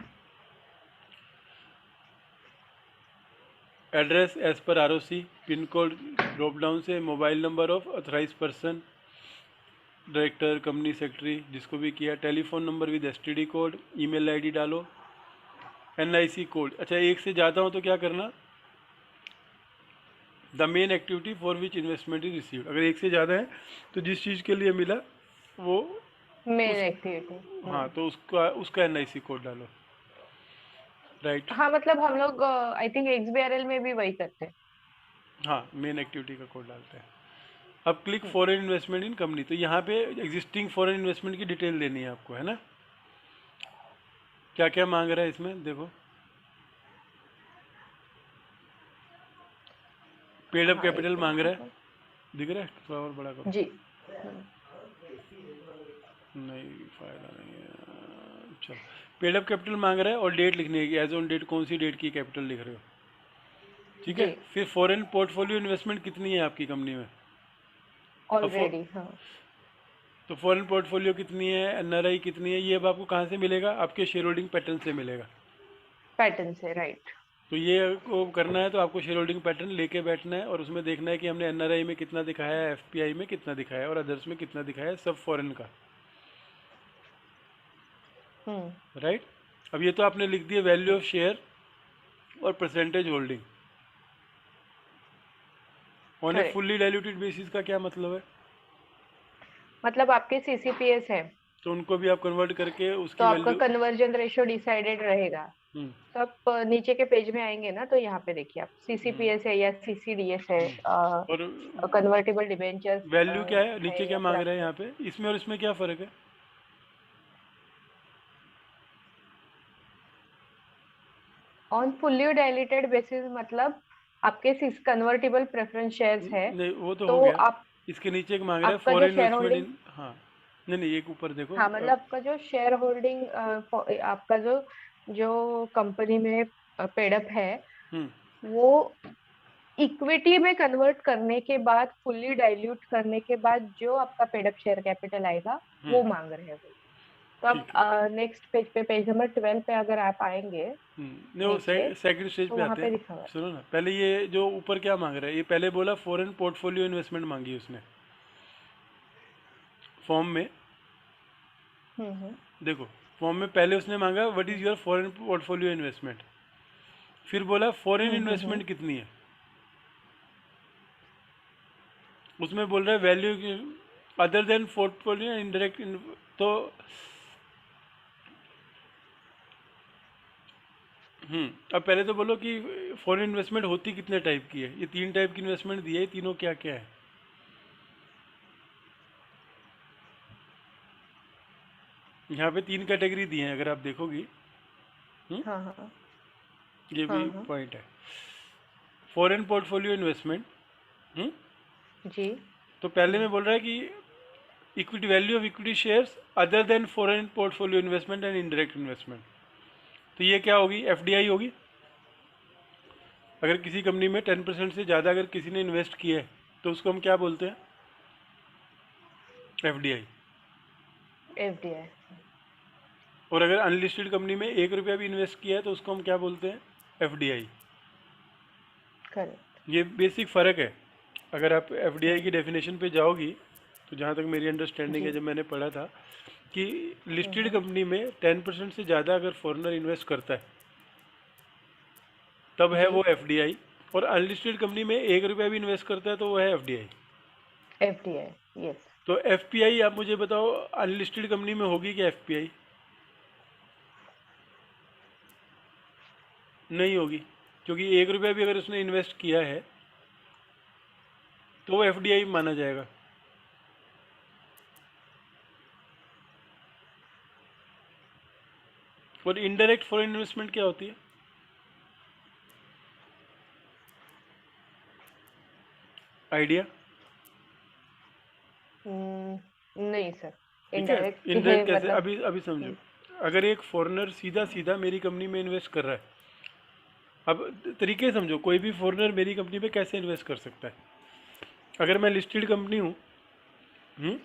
Address as per ROC, pin code drop down से, mobile number of authorise person, director, company secretary, जिसको भी किया, telephone number with STD code, email ID डालो, एनआईसी कोड। अच्छा, एक से ज़्यादा हो तो क्या करना? The main activity for which investment is received. अगर एक से ज़्यादा है तो जिस चीज़ के लिए मिला वो मेन उस एक्टिविटी। हाँ, तो उसका उसका एनआईसी कोड डालो। राइट। हाँ मतलब हम लोग आई थिंक एक्सबीआरएल में भी वही करते हैं। हाँ, मेन एक्टिविटी का कोड डालते हैं। अब क्लिक फॉरेन इन्वेस्टमेंट इन कंपनी, तो यहाँ पे एग्जिस्टिंग फॉरेन इन्वेस्टमेंट की डिटेल देनी है आपको, है ना। क्या क्या मांग रहा है इसमें देखो, पेड अप हाँ, एक कैपिटल मांग मिनट रहा रुको। है, दिख रहा है, थोड़ा और बड़ा करो। जी। हम्म, नहीं, फायदा नहीं है, चलो। पेड अप कैपिटल मांग रहा है और डेट लिखनी है कि एज ऑन डेट कौन सी डेट की कैपिटल लिख रहे हो, ठीक है। जी, फिर फॉरेन पोर्टफोलियो इन्वेस्टमेंट कितनी है आपकी कंपनी में। अब ऑलरेडी हाँ। तो फॉरेन पोर्टफोलियो कितनी है, एनआरआई कितनी है, ये अब आपको कहाँ से मिलेगा, आपके शेयर होल्डिंग पैटर्न से मिलेगा। पैटर्न से, राइट। तो ये को करना है तो आपको शेयर होल्डिंग पैटर्न लेके बैठना है और उसमें देखना है कि हमने एनआरआई में कितना दिखाया है, एफपीआई में कितना दिखाया है और अदर्स में कितना दिखाया है, सब फॉरेन का, हम्म। राइट। अब ये तो आपने लिख दिया वैल्यू ऑफ शेयर और percentage holding. On A correct. Fully diluted basis का क्या मतलब है, मतलब आपके सीसीपीएस है, तो उनको भी आप कन्वर्ट करके तो उसकी आपका वैल्यू। कन्वर्जन रेशियो डिसाइडेड रहेगा। हम्म तो आप नीचे के पेज में आएंगे ना, तो यहाँ पे देखिए आप हम्म सीसीपीएस है या सीसीडीएस है, और कन्वर्टेबल डिबेंचर्स वैल्यू क्या है, है, नीचे क्या या फिर मांग रहा है आपके यहाँ पे, इसमें और इसमें क्या फ़र्क है। ऑन फुल्ली डाइल्यूटेड बेसिस, मतलब आपके कन्वर्टेबल प्रेफरेंस शेयर्स है, नहीं, वो तो हो तो गया। आप इसके नीचे एक मांग रहा है आपका जो फॉरेन शेयर इन्वेस्टमेंट होल्डिंग, इन, हाँ। नहीं नहीं, एक ऊपर देखो। हाँ मतलब आपका जो शेयर होल्डिंग, आपका जो जो कंपनी में पेडअप है, हम्म वो इक्विटी में कन्वर्ट करने के बाद, फुल्ली डाइल्यूट करने के बाद जो आपका पेडअप शेयर कैपिटल आएगा, हम्म वो मांग रहे हैं वो। तो ठीक है। आप नेक्स्ट पेज पे, पेज नंबर 12 पे अगर आप आएंगे नहीं, वो नीचे, सेकंड स्टेज तो पे वहां आते पे हैं। लिखा हुआ है। सुनो ना, पहले ये जो ऊपर क्या मांग रहा है, ये पहले बोला फॉरेन पोर्टफोलियो इन्वेस्टमेंट मांगी उसने फॉर्म में। हम्म। देखो, फॉर्म में पहले उसने मांगा what is your foreign portfolio investment, फिर बोला फॉरेन हम्म। इन्वेस्टमेंट कितनी है, उसमें बोल रहा है value other than portfolio indirect. तो अब पहले तो बोलो कि फॉरेन इन्वेस्टमेंट होती कितने टाइप की है, ये तीन टाइप की इन्वेस्टमेंट दी है, ये तीनों क्या क्या है। यहाँ पे तीन कैटेगरी दी हैं अगर आप देखोगी। हम्म, हाँ हाँ ये हाँ भी हाँ। पॉइंट है, फॉरेन पोर्टफोलियो इन्वेस्टमेंट। जी। तो पहले में बोल रहा है कि equity value of equity shares other than foreign portfolio investment and indirect investment. तो ये क्या होगी, एफडीआई होगी। अगर किसी कंपनी में 10% से ज़्यादा अगर किसी ने इन्वेस्ट किया है तो उसको हम क्या बोलते हैं, एफडीआई। एफडीआई। और अगर अनलिस्टेड कंपनी में 1 रुपया भी इन्वेस्ट किया है तो उसको हम क्या बोलते हैं, एफडीआई। करेक्ट। ये बेसिक फ़र्क है। अगर आप एफडीआई की डेफिनेशन पे जाओगी, तो जहाँ तक मेरी अंडरस्टैंडिंग जी। है, जब मैंने पढ़ा था कि लिस्टेड कंपनी में 10% से ज़्यादा अगर फॉरेनर इन्वेस्ट करता है तब है जी। वो एफडीआई, और अनलिस्टेड कंपनी में 1 रुपया भी इन्वेस्ट करता है तो वो है एफडीआई। FDI, yes. तो एफपीआई आप मुझे बताओ, अनलिस्टेड कंपनी में होगी क्या एफपीआई, नहीं होगी, क्योंकि 1 रुपया भी अगर उसने इन्वेस्ट किया है तो वो एफडीआई माना जाएगा। और इनडायरेक्ट फॉरेन इन्वेस्टमेंट क्या होती है, आइडिया। नहीं सर, ठीक है, इनडायरेक्ट इनडायरेक्ट है कैसे, मतलब। अभी अभी समझो। अगर एक फॉरेनर सीधा सीधा मेरी कंपनी में इन्वेस्ट कर रहा है, अब तरीके समझो, कोई भी फॉरेनर मेरी कंपनी में कैसे इन्वेस्ट कर सकता है। अगर मैं लिस्टेड कंपनी हूँ, हम्म,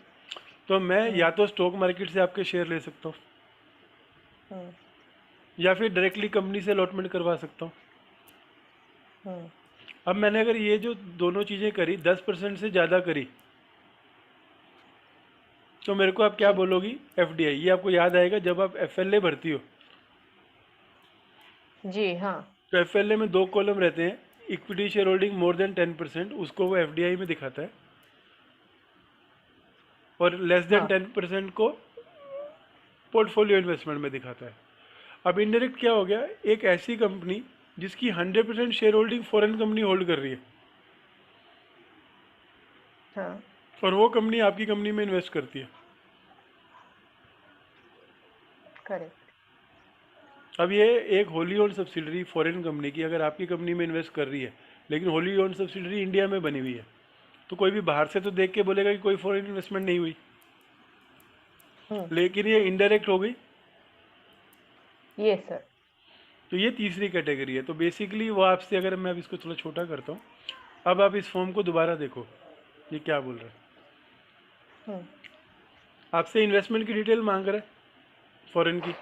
तो मैं हम्म या तो स्टॉक मार्केट से आपके शेयर ले सकता हूँ हम्म या फिर डायरेक्टली कंपनी से अलॉटमेंट करवा सकता हूँ। हम्म। अब मैंने अगर ये जो दोनों चीज़ें करी, 10% से ज़्यादा करी, तो मेरे को आप क्या जी। बोलोगी, एफडीआई। ये आपको याद आएगा जब आप एफएलए भरती हो, जी हाँ। तो एफएलए में दो कॉलम रहते हैं, equity share holding more than 10%, उसको वो एफडीआई में दिखाता है, और लेस देन हाँ 10% को पोर्टफोलियो इन्वेस्टमेंट में दिखाता है। अब इनडायरेक्ट क्या हो गया, एक ऐसी कंपनी जिसकी 100% share holding foreign company hold कर रही है, हाँ और वो कंपनी आपकी कंपनी में इन्वेस्ट करती है। करेक्ट। अब ये एक wholly owned subsidiary foreign company की अगर आपकी कंपनी में इन्वेस्ट कर रही है, लेकिन होली ओन्ड सब्सिडरी इंडिया में बनी हुई है, तो कोई भी बाहर से तो देख के बोलेगा कि कोई फॉरेन इन्वेस्टमेंट नहीं हुई, हम्म। लेकिन ये इनडायरेक्ट हो गई। Yes sir. तो ये तीसरी कैटेगरी है। तो बेसिकली वो आपसे, अगर मैं अब इसको थोड़ा छोटा करता हूँ, अब आप इस फॉर्म को दोबारा देखो, ये क्या बोल रहा है। हम्म। आपसे इन्वेस्टमेंट की डिटेल मांग रहा है फॉरेन की।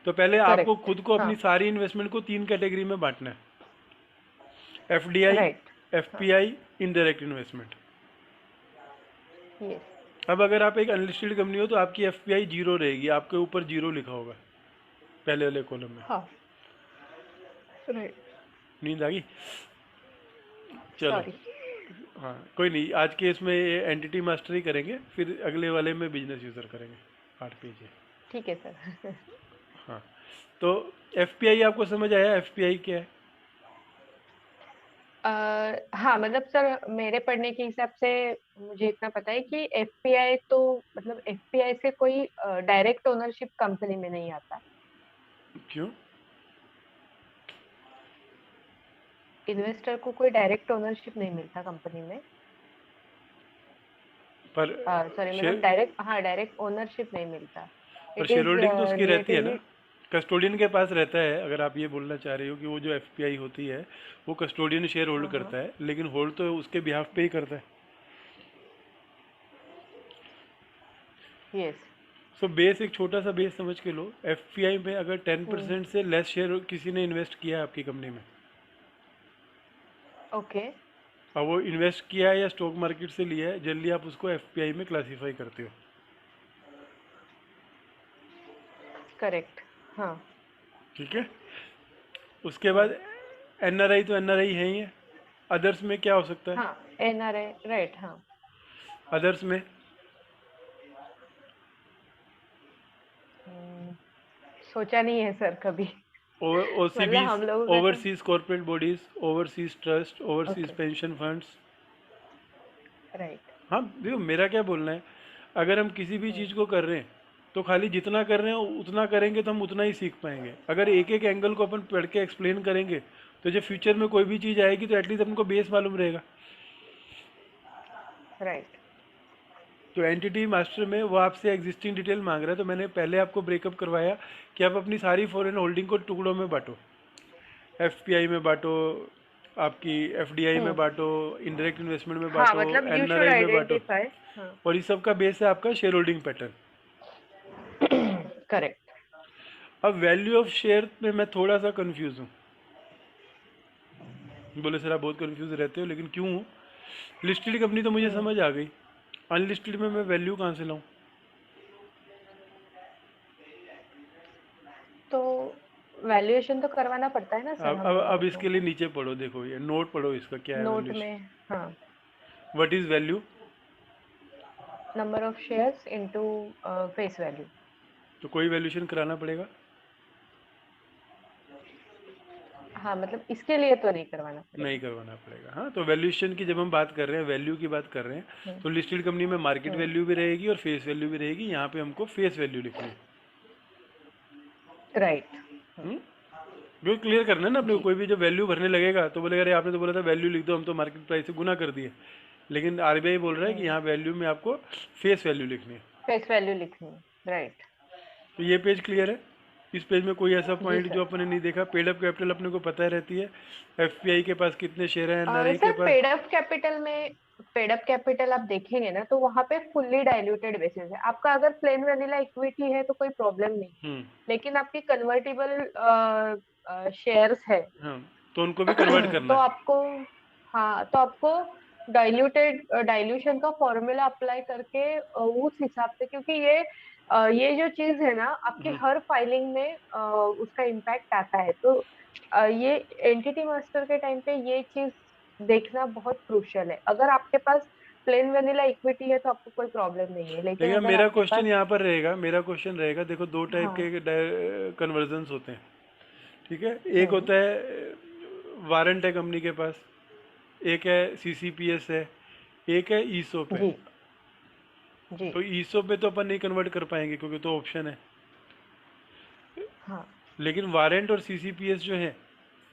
तो पहले आपको करेक्ट। खुद को हाँ। अपनी सारी इन्वेस्टमेंट को तीन कैटेगरी में बांटना है। FDI, right. हाँ। FPI, indirect investment. यस। अब अगर आप एक अनलिस्टेड कंपनी हो तो आपकी एफपीआई जीरो रहेगी, आपके ऊपर जीरो लिखा होगा पहले वाले कॉलम में। हाँ। राइट। नींद आ गई? चलो। सॉरी। हाँ कोई नहीं, आज के इसमें एंटिटी मास्टर ही करेंगे, फिर अगले वाले में बिजनेस यूज़र करेंगे। 8 पेज है। ठीक है सर। हाँ, तो एफपीआई आपको समझ आया? एफपीआई क्या है? हाँ मतलब सर मेरे पढ़ने के हिसाब से मुझे इतना पता है कि एफपीआई तो मतलब एफपीआई से कोई डायरेक्ट ओनरशिप कंपनी में नहीं आता। क्यों? इन्वेस्टर को कोई डायरेक्ट ओनरशिप नहीं मिलता कंपनी में। पर सॉरी मतलब शेयर डायरेक्ट, हाँ डायरेक्ट ओनरशिप नहीं मिलता। पर इट शेयर इज होल्डिंग तो उसकी रहती है ना, रिलेटिवली। कस्टोडियन के पास रहता है। अगर आप ये बोलना चाह रहे हो कि वो जो एफपीआई होती है वो कस्टोडियन शेयर होल्ड हाँ हाँ। करता है, लेकिन होल्ड तो उसके बिहाफ पे ही करता है। यस। सो बेस, एक छोटा सा बेस समझ के लो। एफपीआई में अगर टेन हम्म। परसेंट से लेस शेयर किसी ने इन्वेस्ट किया है आपकी कंपनी में, ओके। अब वो इन्वेस्ट किया है या स्टॉक मार्केट से लिया है, जनरली आप उसको एफपीआई में क्लासीफाई करते हो। करेक्ट। हाँ। ठीक है। उसके हम्म। बाद एनआरआई, तो एनआरआई है ही है। अदर्स में क्या हो सकता है? हाँ एनआरआई राइट। हाँ। अदर्स में हम्म, सोचा नहीं है सर कभी। मतलब ओसीबीज, हम लोगों का तो। Overseas corporate bodies, overseas trust, overseas okay. Pension funds. Right. हाँ देखो, मेरा क्या बोलना है, अगर हम किसी भी चीज़ को कर रहे हैं तो खाली जितना कर रहे हैं उतना करेंगे तो हम उतना ही सीख पाएंगे। अगर एक एक एंगल को अपन पढ़ के एक्सप्लेन करेंगे तो जब फ्यूचर में कोई भी चीज़ आएगी तो एटलीस्ट हमको बेस मालूम रहेगा। राइट। तो एंटिटी मास्टर में वो आपसे एग्जिस्टिंग डिटेल मांग रहा है, तो मैंने पहले आपको ब्रेकअप करवाया कि आप अपनी सारी फॉरेन होल्डिंग को टुकड़ों में बांटो। एफपीआई में बांटो, आपकी एफडीआई में हम्म। बांटो, इनडायरेक्ट इन्वेस्टमेंट में हाँ बांटो, मतलब यू शुड एनआरआई में बांटो। आइडेंटिफाई। हाँ। और इस सब का बेस है आपका शेयर होल्डिंग पैटर्न। करेक्ट। अब वैल्यू ऑफ शेयर में मैं थोड़ा सा कंफ्यूज हूँ। बोले सर आप बहुत कंफ्यूज रहते हो, लेकिन क्यों हूँ? लिस्टेड कंपनी तो मुझे हम्म। समझ आ गई, अनलिस्टेड में मैं वैल्यू कहाँ से लाऊं? तो वैल्यूएशन तो करवाना पड़ता है ना सर अब हम अब लोगों अब को तो। इसके लिए नीचे पढ़ो, देखो ये नोट पढ़ो, इसका क्या है नोट वैल्यूएशन। में। हाँ। What is value? Number of shares into face value. तो कोई वैल्यूएशन कराना पड़ेगा? हाँ मतलब इसके लिए तो नहीं करवाना नहीं पड़ेगा। करवाना पड़ेगा। हाँ, तो वैल्यूएशन की जब हम बात कर रहे हैं, वैल्यू की बात कर रहे हैं, हम्म। तो लिस्टेड कंपनी में मार्केट हम्म। वैल्यू भी रहेगी और फेस वैल्यू भी रहेगी। यहाँ पे हमको फेस वैल्यू लिखनी है। राइट। हम्म? बिल्कुल क्लियर करना है ना अपने को। जी। कोई भी जब वैल्यू भरने लगेगा तो बोलेगा अरे आपने तो बोला था वैल्यू लिख दो, हम तो मार्केट प्राइस से गुना कर दिए। लेकिन आरबीआई बोल रहा है कि हम्म। यहाँ वैल्यू में आपको फेस वैल्यू लिखनी है। फेस वैल्यू लिखनी है। राइट। तो ये पेज क्लियर है? इस पेज में कोई ऐसा जी पॉइंट सर। जो अपने नहीं देखा? पेड अप कैपिटल अपने को पता रहती है, एफपीआई के पास कितने शेयर हैं, एनआरआई के सर पास। पेडअप कैपिटल में, पेडअप कैपिटल आप देखेंगे ना तो वहां पे फुल्ली डाइल्यूटेड बेसिस है आपका। अगर प्लेन वैनिला इक्विटी है तो कोई प्रॉब्लम नहीं। हम्म। लेकिन आपकी कन्वर्टेबल शेयर्स है हाँ, तो उनको भी कन्वर्ट करना तो है। आपको, हाँ तो आपको डाइल्यूटेड डाइल्यूशन का फॉर्मूला अप्लाई करके उस हिसाब से, क्योंकि ये जो चीज है ना आपके हम्म। हर फाइलिंग में उसका इम्पैक्ट आता है। तो ये एंटिटी मास्टर के टाइम पे ये चीज देखना बहुत क्रूशियल है। अगर आपके पास प्लेन वेनिला इक्विटी है तो आपको कोई प्रॉब्लम नहीं है, लेकिन लेकिन अब अगर मेरा आपके क्वेश्चन पास। यहाँ पर रहेगा, मेरा क्वेश्चन रहेगा, देखो दो टाइप हाँ। के कन्वर्जन्स होते हैं। ठीक है, एक हम्म। होता है वारंट है कंपनी के पास, एक है सीसीपीएस है, एक है ईसोप है। जी जी। तो ईसोप में तो अपन नहीं कन्वर्ट कर पाएंगे क्योंकि तो ऑप्शन है। हाँ लेकिन वारंट और सीसीपीएस जो है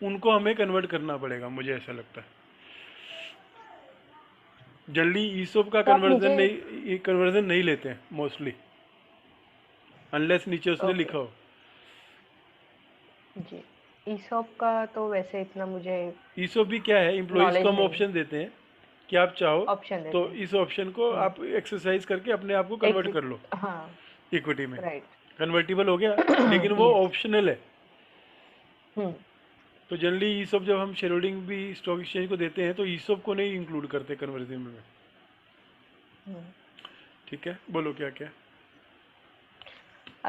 उनको हमें कन्वर्ट करना पड़ेगा, मुझे ऐसा लगता है। जल्दी ईसोप का तो आप मुझे, कन्वर्जन नहीं लेते हैं मोस्टली, अनलेस नीचे उसने ओके लिखा हो। जी, ईसॉप का तो वैसे इतना मुझे ईसोप भी क्या है, इम्प्लॉइज को नॉलेज हम नहीं है। ऑप्शन देते हैं कि आप चाहो ऑप्शन तो देते हैं। इस ऑप्शन को हम्म। आप एक्सरसाइज करके अपने आप को एक, कन्वर्ट कर लो हाँ इक्विटी में। राइट। कन्वर्टिबल हो गया, लेकिन वो यस। ऑप्शनल है। हम्म तो जनरली ईसोप जब हम शेयर होल्डिंग भी स्टॉक एक्सचेंज को देते हैं तो ईसोप को नहीं इंक्लूड करते कन्वर्जन में। हम्म। ठीक है, बोलो क्या क्या।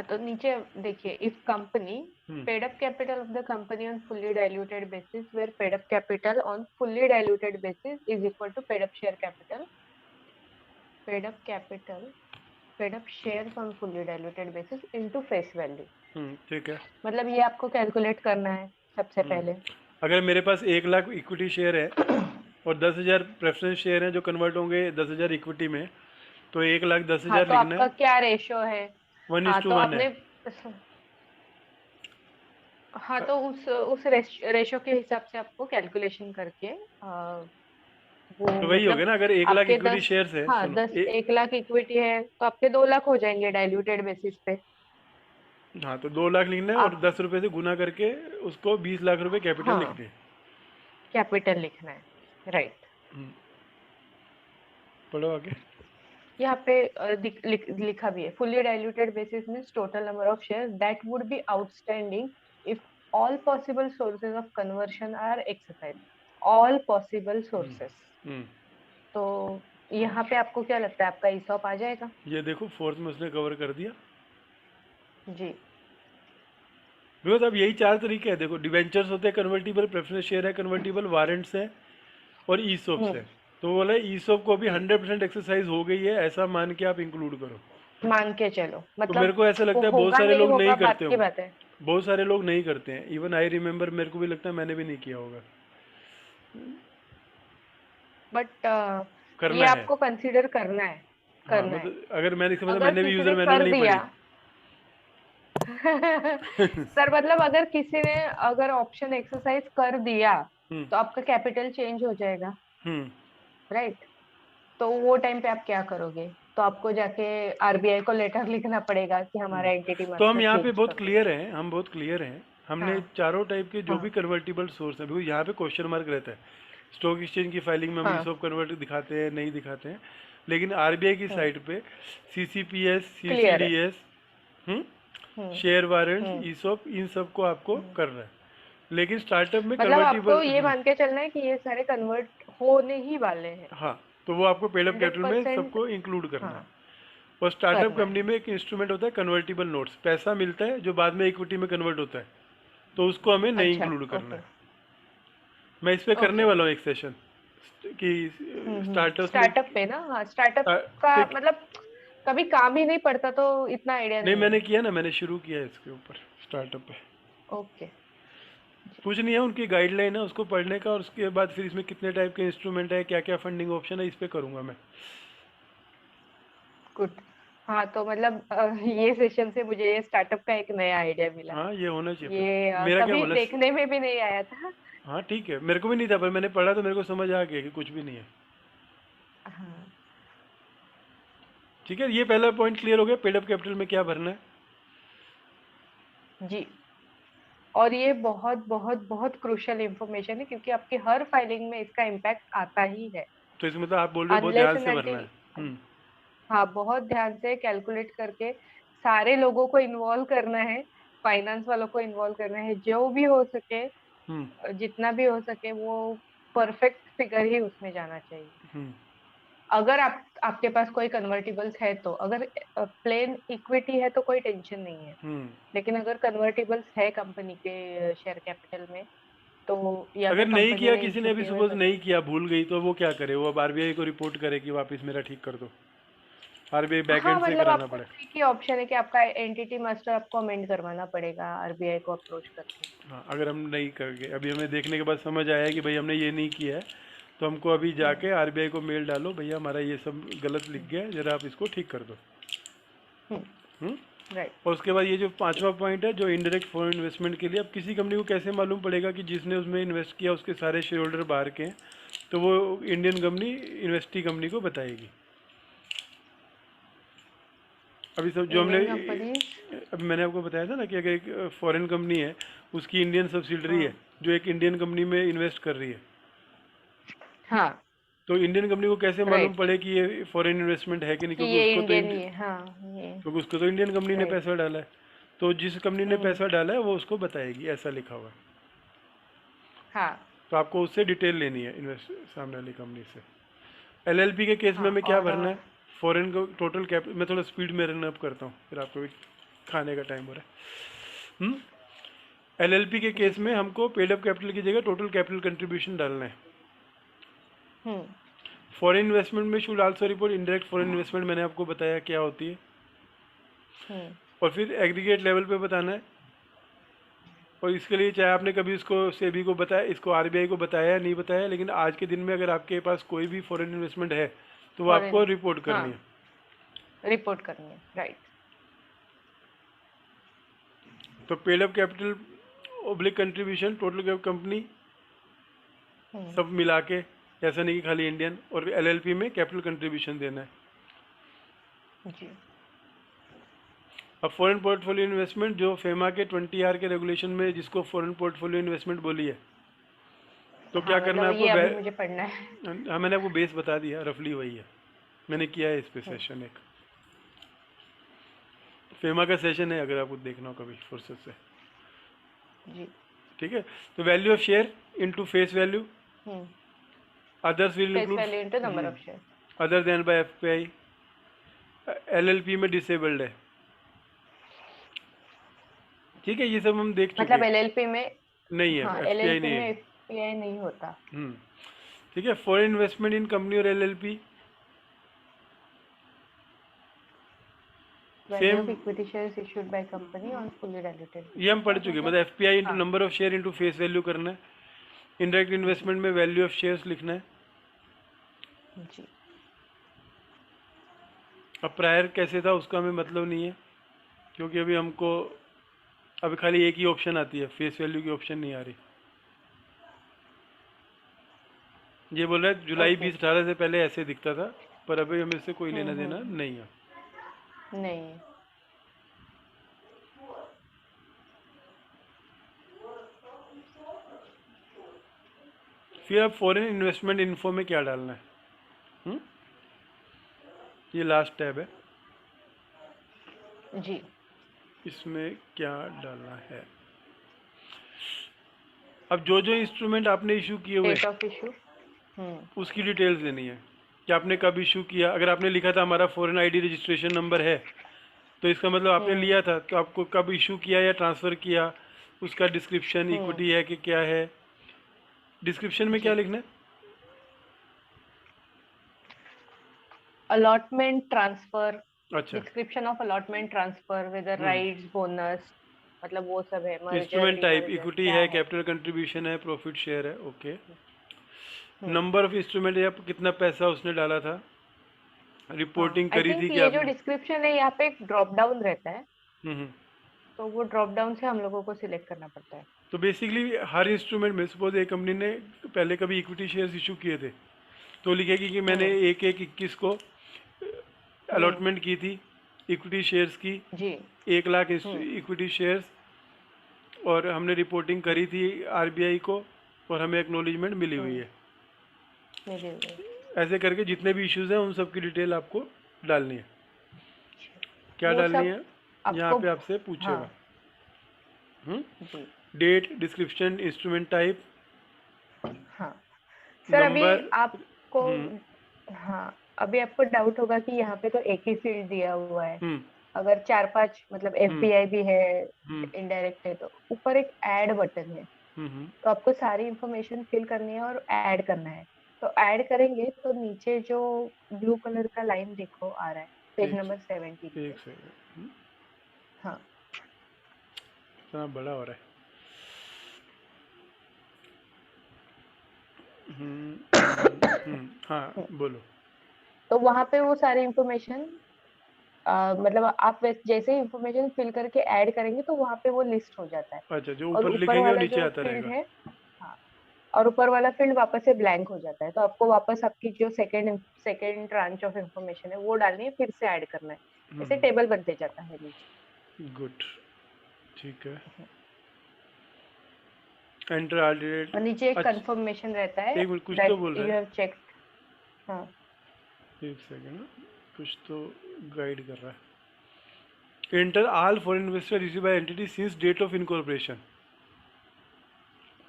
तो नीचे देखिए, if company hmm paid up capital of the company on fully diluted basis, where paid up capital on fully diluted basis is equal to paid up share capital, paid up capital, paid up shares on fully diluted basis into face value। ठीक है। मतलब ये आपको calculate करना है सबसे हम्म पहले। अगर मेरे पास 1 लाख इक्विटी शेयर है और 10,000 प्रेफरेंस शेयर हैं जो कन्वर्ट होंगे 10,000 इक्विटी में, तो 1 लाख दस हाँ हजार तो लिखना आपका है। क्या रेशो है? वन हाँ इज टू तो वन है। आपने, हाँ तो उस रेशो के हिसाब से आपको कैलकुलेशन करके वो तो वही हो गया मतलब ना, अगर 1 लाख आपके इक्विटी 10, शेयर्स है, हाँ सुनो 10, 1 लाख इक्विटी है तो आपके 2 लाख हो जाएंगे डाइल्यूटेड बेसिस पे। हाँ तो 2 लाख लिखना है और आप, 10 रुपए से गुना करके उसको 20 लाख रुपए कैपिटल लिख हाँ दिए। कैपिटल लिखना है, राइट। हम्म, पढ़ो आगे। यहाँ पे लिखा भी है, fully diluted basis means total number of share that would be outstanding if all possible sources of conversion are exercise. All possible hmm sources. हम्म तो यहाँ पे आपको क्या लगता है, आपका ईसॉप आ जाएगा? ये देखो फोर्थ में उसने कवर कर दिया। जी। बिकॉज अब यही 4 तरीके हैं, देखो डिवेंचर्स होते हैं कन्वर्टिबल, प्रेफरेंस शेयर है कन्वर्टिबल, वारंट्स है और ईसोप्स है। हम्म। तो बोला ईसोप को भी जी, 100% एक्सरसाइज हो गई है ऐसा मान के आप इंक्लूड करो। मान के चलो, तो मेरे मतलब को ऐसा वो लगता है बहुत होगा सारे नहीं लोग नहीं होगा बात करते की होंगे। बात है। बहुत सारे लोग नहीं करते हैं, इवन आई रिमेम्बर, मेरे को भी लगता है मैंने भी नहीं किया होगा। बट ये करना है। आपको कंसीडर करना है, हाँ करना है। मतलब अगर मैंने इसका मतलब अगर मैंने भी किसी यूजर ने मैनुअल कर नहीं दिया पढ़ी। सर, मतलब अगर किसी ने अगर ऑप्शन एक्सरसाइज कर दिया हम्म तो आपका कैपिटल चेंज हो जाएगा, हम्म राइट? तो वो टाइम पे आप क्या करोगे? तो आपको जाके आरबीआई को लेटर लिखना पड़ेगा कि हम्म। हमारा एंटिटी तो हम मास्टर यहाँ पे चेंज बहुत कर दो। क्लियर हैं, हम बहुत क्लियर हैं। हमने हाँ चारों टाइप के जो भी हाँ कन्वर्टिबल सोर्स है, बिकॉज यहाँ पे क्वेश्चन मार्क रहता है। स्टॉक एक्सचेंज की फाइलिंग में हम हाँ। ईसॉप कन्वर्ट दिखाते हैं नहीं दिखाते हैं, लेकिन आरबीआई की हम्म। साइट पे सीसीपीएस, क्लियर है। सीसीडीएस, हम्म शेयर वारंट्स, हम्म ईसॉप, इन सब को आपको हम्म। करना है। लेकिन स्टार्टअप में मतलब आपको कन्वर्टिबल, ये मान के चलना है कि ये सारे कन्वर्ट होने ही वाले हैं। हाँ, तो वो आपको पेड अप हंड्रेड कैपिटल में परसेंट सबको इंक्लूड करना है। हाँ और स्टार्टअप करना कंपनी है। में एक इंस्ट्रूमेंट होता है कन्वर्टिबल नोट्स, पैसा मिलता है जो बाद में इक्विटी में कन्वर्ट होता है, तो उसको हमें नहीं अच्छा, इंक्लूड करना ओके है। मैं इस पे करने ओके। वाला हूँ एक सेशन कि स्टार्टअप्स में स्टार्टअप पे ना, हाँ स्टार्टअप का देख, मतलब कभी काम ही नहीं पड़ता तो इतना आइडिया नहीं नहीं मैंने है। किया ना, मैंने शुरू किया है इसके ऊपर स्टार्टअप पे। ओके जी, कुछ नहीं है, उनकी गाइडलाइन है उसको पढ़ने का, और उसके बाद फिर इसमें कितने टाइप के इंस्ट्रूमेंट है, क्या क्या फंडिंग ऑप्शन है, इस पे करूँगा मैं। गुड। हाँ तो मतलब ये सेशन से मुझे ये स्टार्टअप का एक नया आइडिया मिला। हाँ ये होना चाहिए फिर। ये मेरा क्या कभी बोला देखने में भी नहीं आया था। हाँ ठीक है, मेरे को भी नहीं था पर मैंने पढ़ा तो मेरे को समझ आ गया कि कुछ भी नहीं है। हाँ ठीक है, ये पहला पॉइंट क्लियर हो गया, पेड अप कैपिटल में क्या भरना है। जी। और ये बहुत बहुत बहुत क्रूशियल इंफॉर्मेशन है क्योंकि आपकी हर फाइलिंग में इसका इम्पैक्ट आता ही है। तो इसमें मतलब आप बोल रहे हो बहुत अनलेस ध्यान एंड से भरना अनटिल, है। हाँ बहुत ध्यान से कैलकुलेट करके सारे लोगों को इन्वॉल्व करना है, फाइनेंस वालों को इन्वॉल्व करना है, जो भी हो सके, हम्म जितना भी हो सके वो परफेक्ट फिगर ही उसमें जाना चाहिए। हम्म अगर आपके पास कोई कन्वर्टिबल्स है तो, अगर प्लेन इक्विटी है तो कोई टेंशन नहीं है। हम्म लेकिन अगर कन्वर्टिबल्स है कंपनी के शेयर कैपिटल में, तो या अगर फिर नहीं कंपनी किया ने किसी ने, इशू अभी किए हुए सपोज नहीं किया, भूल गई, तो वो क्या करे, वो अब आरबीआई को रिपोर्ट करे कि वापस मेरा ठीक कर दो, आरबीआई हाँ बैकएंड से मतलब कराना आपको पड़े। एक ही ऑप्शन है कि आपका एंटिटी मास्टर आपको अमेंड करवाना पड़ेगा आरबीआई को अप्रोच करके। हाँ अगर हम नहीं कर गए, अभी हमें देखने के बाद समझ आया कि भाई हमने ये नहीं किया है, तो हमको अभी जाके आरबीआई को मेल डालो, भैया हमारा ये सब गलत लिख गया है, जरा आप इसको ठीक कर दो। हम्म? राइट। और उसके बाद ये जो पांचवा पॉइंट है, जो इनडायरेक्ट फॉरेन इन्वेस्टमेंट के लिए, अब किसी कंपनी को कैसे मालूम पड़ेगा कि जिसने उसमें इन्वेस्ट किया उसके सारे शेयर होल्डर बाहर के हैं? तो वो इंडियन कंपनी इन्वेस्टी कंपनी को बताएगी। अभी सब जो हमने, इंडियन कंपनीज। अभी मैंने आपको बताया था ना कि अगर एक फॉरेन कंपनी है, उसकी इंडियन सब्सिडरी है हाँ जो एक इंडियन कंपनी में इन्वेस्ट कर रही है, हाँ तो इंडियन कंपनी को कैसे मालूम राइट, पड़े कि ये फॉरेन इन्वेस्टमेंट है कि नहीं? कि क्योंकि ये उसको तो इंडियन ही है। हाँ ये क्योंकि उसको तो इंडियन कंपनी ने राइट। पैसा डाला है। तो जिस कंपनी ने पैसा डाला है वो उसको बताएगी, ऐसा लिखा हुआ है। हाँ तो आपको उससे डिटेल लेनी है, इन्वेस्ट सामने वाली कंपनी से। एलएलपी के केस में हाँ हमें क्या और भरना है? फॉरेन को टोटल कैप, मैं थोड़ा स्पीड में रन अप करता हूँ, फिर आपको भी खाने का टाइम हो रहा है। एलएलपी के जी केस में सर। हमको पेड अप कैपिटल की जगह टोटल कैपिटल कंट्रीब्यूशन डालना है। हम्म फॉरेन इन्वेस्टमेंट में should also report indirect foreign investment, मैंने आपको बताया क्या होती है। हम्म और फिर एग्रीगेट लेवल पे बताना है। और इसके लिए चाहे आपने कभी इसको सेबी को बताया, इसको आरबीआई को बताया या नहीं बताया, लेकिन आज के दिन में अगर आपके पास कोई भी फॉरेन इन्वेस्टमेंट है तो वो आपको फॉरेन। रिपोर्ट हाँ करनी है। रिपोर्ट करनी है राइट। तो paid up capital oblique contribution total company hmm सब मिला के, ऐसा नहीं कि खाली इंडियन, और एलएलपी में कैपिटल कंट्रीब्यूशन देना है। जी अब फॉरेन पोर्टफोलियो इन्वेस्टमेंट जो फेमा के 20 आर के रेगुलेशन में जिसको फॉरेन पोर्टफोलियो इन्वेस्टमेंट बोली है, तो क्या हाँ करना मतलब है ये आपको? अभी मुझे पढ़ना है। हाँ, मैंने आपको बेस बता दिया, रफली वही है, मैंने किया है इस पे हम्म, सेशन एक, फेमा का सेशन है, अगर आपको देखना हो कभी फुर्सत से। जी। ठीक है। तो value of share into face value, hmm others will face include, value into number of share. Other than by FPI. LLP में डिसेबल्ड है। ठीक है, ये सब हम देख चुके मतलब हैं। एलएलपी में। नहीं है, हाँ एफपीआई एलएलपी नहीं में है। एफपीआई नहीं होता। हम्म ठीक है। फॉरेन इन्वेस्टमेंट इन कंपनी और LLP value same, of equity shares issued by company on fully diluted ये हम पढ़ बेसिस, चुके हैं। मतलब मतलब। एफपीआई इंटू हाँ number of share into face value करना है। इनडायरेक्ट जी इन्वेस्टमेंट में वैल्यू ऑफ शेयर्स लिखना है। जी अब प्रायर कैसे था उसका हमें मतलब नहीं है, क्योंकि अभी हमको अभी खाली एक ही ऑप्शन आती है, फेस वैल्यू की ऑप्शन नहीं आ रही। ये बोल रहा है जुलाई ओके। 2018 से पहले ऐसे दिखता था, पर अभी हमें इससे कोई लेना देना हम्म। नहीं है। नहीं। फिर अब फॉरेन इन्वेस्टमेंट इन्फो में क्या डालना है? हुँ? ये लास्ट टैब है, जी इसमें क्या डालना है? अब जो जो इंस्ट्रूमेंट आपने इशू किए हुए डेट ऑफ इशू। हम्म उसकी डिटेल्स देनी है, कि आपने कब इशू किया। अगर आपने लिखा था हमारा फॉरेन आईडी रजिस्ट्रेशन नंबर है, तो इसका मतलब आपने हम्म लिया था, तो आपको कब इशू किया या ट्रांसफ़र किया, उसका डिस्क्रिप्शन हम्म इक्विटी है कि क्या है। डिस्क्रिप्शन में क्या जी। लिखना है? Allotment transfer. अच्छा। Description of allotment transfer with rights bonus, मतलब वो सब है, merger instrument type demerger equity क्या है, है। कैपिटल कंट्रीब्यूशन है, प्रॉफिट शेयर है, okay. Hmm number of instrument या कितना पैसा उसने डाला था, हाँ रिपोर्टिंग आई करी थी थिंक कि ये जो आपने। डिस्क्रिप्शन है यहाँ पे एक ड्रॉप डाउन रहता है, हम्म। तो वो ड्रॉप डाउन से हम लोगों को सिलेक्ट करना पड़ता है। तो बेसिकली हर इंस्ट्रूमेंट में, सपोज एक कंपनी ने पहले कभी इक्विटी शेयर्स इशू किए थे, तो लिखेगी कि मैंने हम्म 1/1/21 को हम्म अलॉटमेंट की थी इक्विटी शेयर्स की, जी 1 लाख हम्म इक्विटी शेयर्स, और हमने रिपोर्टिंग करी थी आरबीआई को, और हमें एक्नॉलेजमेंट मिली हुई हम्म है। मिली हुई है। ऐसे करके जितने भी इश्यूज हैं उन सब की डिटेल आपको डालनी है। क्या वो डालनी सब है? यहाँ आपको। पे आपसे पूछेगा। हाँ जी डेट, डिस्क्रिप्शन, इंस्ट्रूमेंट टाइप, हाँ सर अभी नंबर। आपको। हम्म हाँ अभी आपको डाउट होगा कि यहाँ पे तो एक ही फील्ड दिया हुआ है, हम्म अगर चार पांच मतलब हम्म एफबीआई भी है, हम्म इनडायरेक्ट है, तो ऊपर एक ऐड बटन है, हम्म। तो आपको सारी इंफॉर्मेशन फिल करनी है और ऐड करना है। तो ऐड करेंगे तो नीचे जो ब्लू कलर का लाइन देखो आ रहा है, पेज एक नंबर 17 पे। एक सेकंड, हाँ इतना बड़ा हो रहा है। हाँ बोलो। तो वहां पे वो सारी इंफॉर्मेशन मतलब आप जैसे ही इंफॉर्मेशन फिल करके ऐड करेंगे तो वहां पे वो लिस्ट हो जाता है। अच्छा, जो और ऊपर ऊपर लिखेंगे वो वाला नीचे जो आता फील्ड रहेगा। है, हाँ, और ऊपर वाला फील्ड वापस से ब्लैंक हो जाता है, तो आपको वापस आपकी जो second second tranche of information है वो डालनी है, फिर से ऐड करना है। ऐसे टेबल बनते जाता है नीचे। गुड, ठीक है। एंटर ऑल और डिटेल। नीचे एक अच्छा, कंफर्मेशन रहता है एक मिनट, कुछ तो दैट बोल रहा यू है। Have checked. हाँ। एक सेकेंड, कुछ तो गाइड कर रहा है। Enter all foreign investor receive by entity since date of incorporation.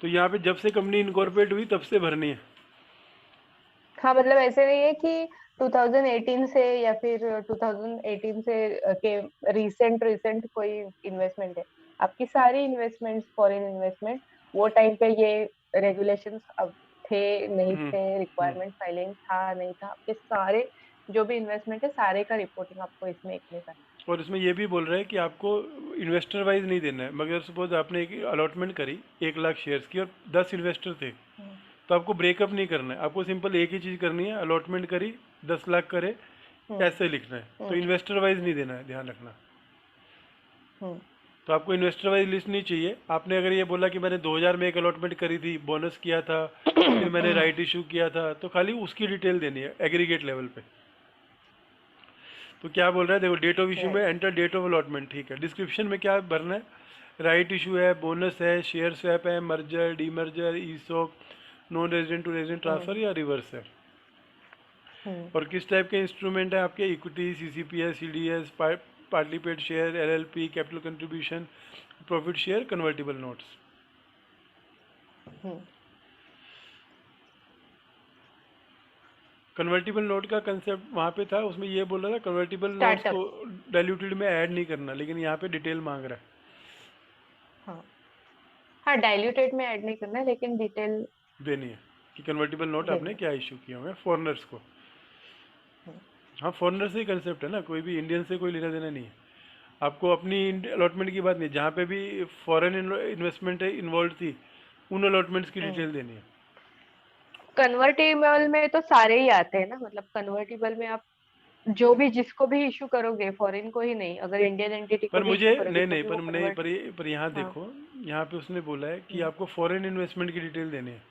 तो यहाँ पे जब से कंपनी यस। इनकॉर्पोरेट हुई तब से भरनी है। हाँ, मतलब ऐसे नहीं है कि 2018 से या फिर 2018 से के रीसेंट रीसेंट कोई इन्वेस्टमेंट है। आपकी सारी इन्वेस्टमेंट्स, फॉरेन इन्वेस्टमेंट, वो टाइम पे ये रेगुलेशंस अब थे नहीं हम्म थे, हम्म। रिक्वायरमेंट फाइलिंग था नहीं था, आपके सारे जो भी इन्वेस्टमेंट है सारे का रिपोर्टिंग आपको इसमें एक में करना और इसमें ये भी बोल रहा है कि आपको इन्वेस्टर वाइज नहीं देना है, मगर सपोज आपने एक अलॉटमेंट करी 1 लाख शेयर्स की और 10 इन्वेस्टर थे, है। तो आपको ब्रेकअप नहीं करना है, आपको सिंपल एक ही चीज़ करनी है, अलॉटमेंट करी 10 लाख करे, हम्म। ऐसे लिखना है। तो हम्म। इन्वेस्टर वाइज नहीं देना है, ध्यान रखना। हम्म। तो आपको इन्वेस्टर वाइज लिस्ट नहीं चाहिए। आपने अगर ये बोला कि मैंने 2000 में एक अलॉटमेंट करी थी, बोनस किया था, फिर मैंने राइट इशू किया था, तो खाली उसकी डिटेल देनी है एग्रीगेट लेवल पे। तो क्या बोल रहा है देखो, डेट ऑफ इशू में right. Enter date of allotment, ठीक है। डिस्क्रिप्शन में क्या भरना है, राइट इशू है, बोनस है, शेयर स्वैप है, merger demerger, ESOP, non resident to resident transfer hmm. या रिवर्स है। हम्म। और किस टाइप के इंस्ट्रूमेंट है आपके, equity, CCPS, CDS, partly paid share, LLP, capital contribution, profit share, convertible notes. Hmm. Convertible note का कंसेप्ट वहाँ पे था, उसमें ये बोल रहा था कन्वर्टिबल नोट्स स्टार्टअप। को डाइल्यूटेड में ऐड नहीं करना, लेकिन यहाँ पे डिटेल मांग रहा हाँ। हाँ, डाइल्यूटेड में ऐड नहीं करना है, लेकिन डिटेल है, देनी है कि कन्वर्टिबल नोट देनी आपने है। क्या इशू किए होंगे फॉरनर्स को। हम्म। हाँ, फॉरनर से ही कंसेप्ट है ना, कोई भी इंडियन से कोई लेना देना नहीं है। आपको अपनी अलॉटमेंट की बात नहीं, जहाँ पे भी फॉरेन इन्वेस्टमेंट इन्वॉल्व थी, उन अलॉटमेंट्स की हम्म। डिटेल देनी है। कन्वर्टिबल में तो सारे ही आते हैं ना, मतलब कन्वर्टिबल में आप जो भी जिसको भी इशू करोगे, फॉरेन को ही नहीं, अगर इंडियन एंटिटी को पर भी मुझे इशू करोगे नहीं तो नहीं, भी वो पर नहीं, कन्वर्ट। पर यहाँ हाँ। देखो, यहाँ पे उसने बोला है कि हम्म। आपको फॉरेन इन्वेस्टमेंट की डिटेल देनी है।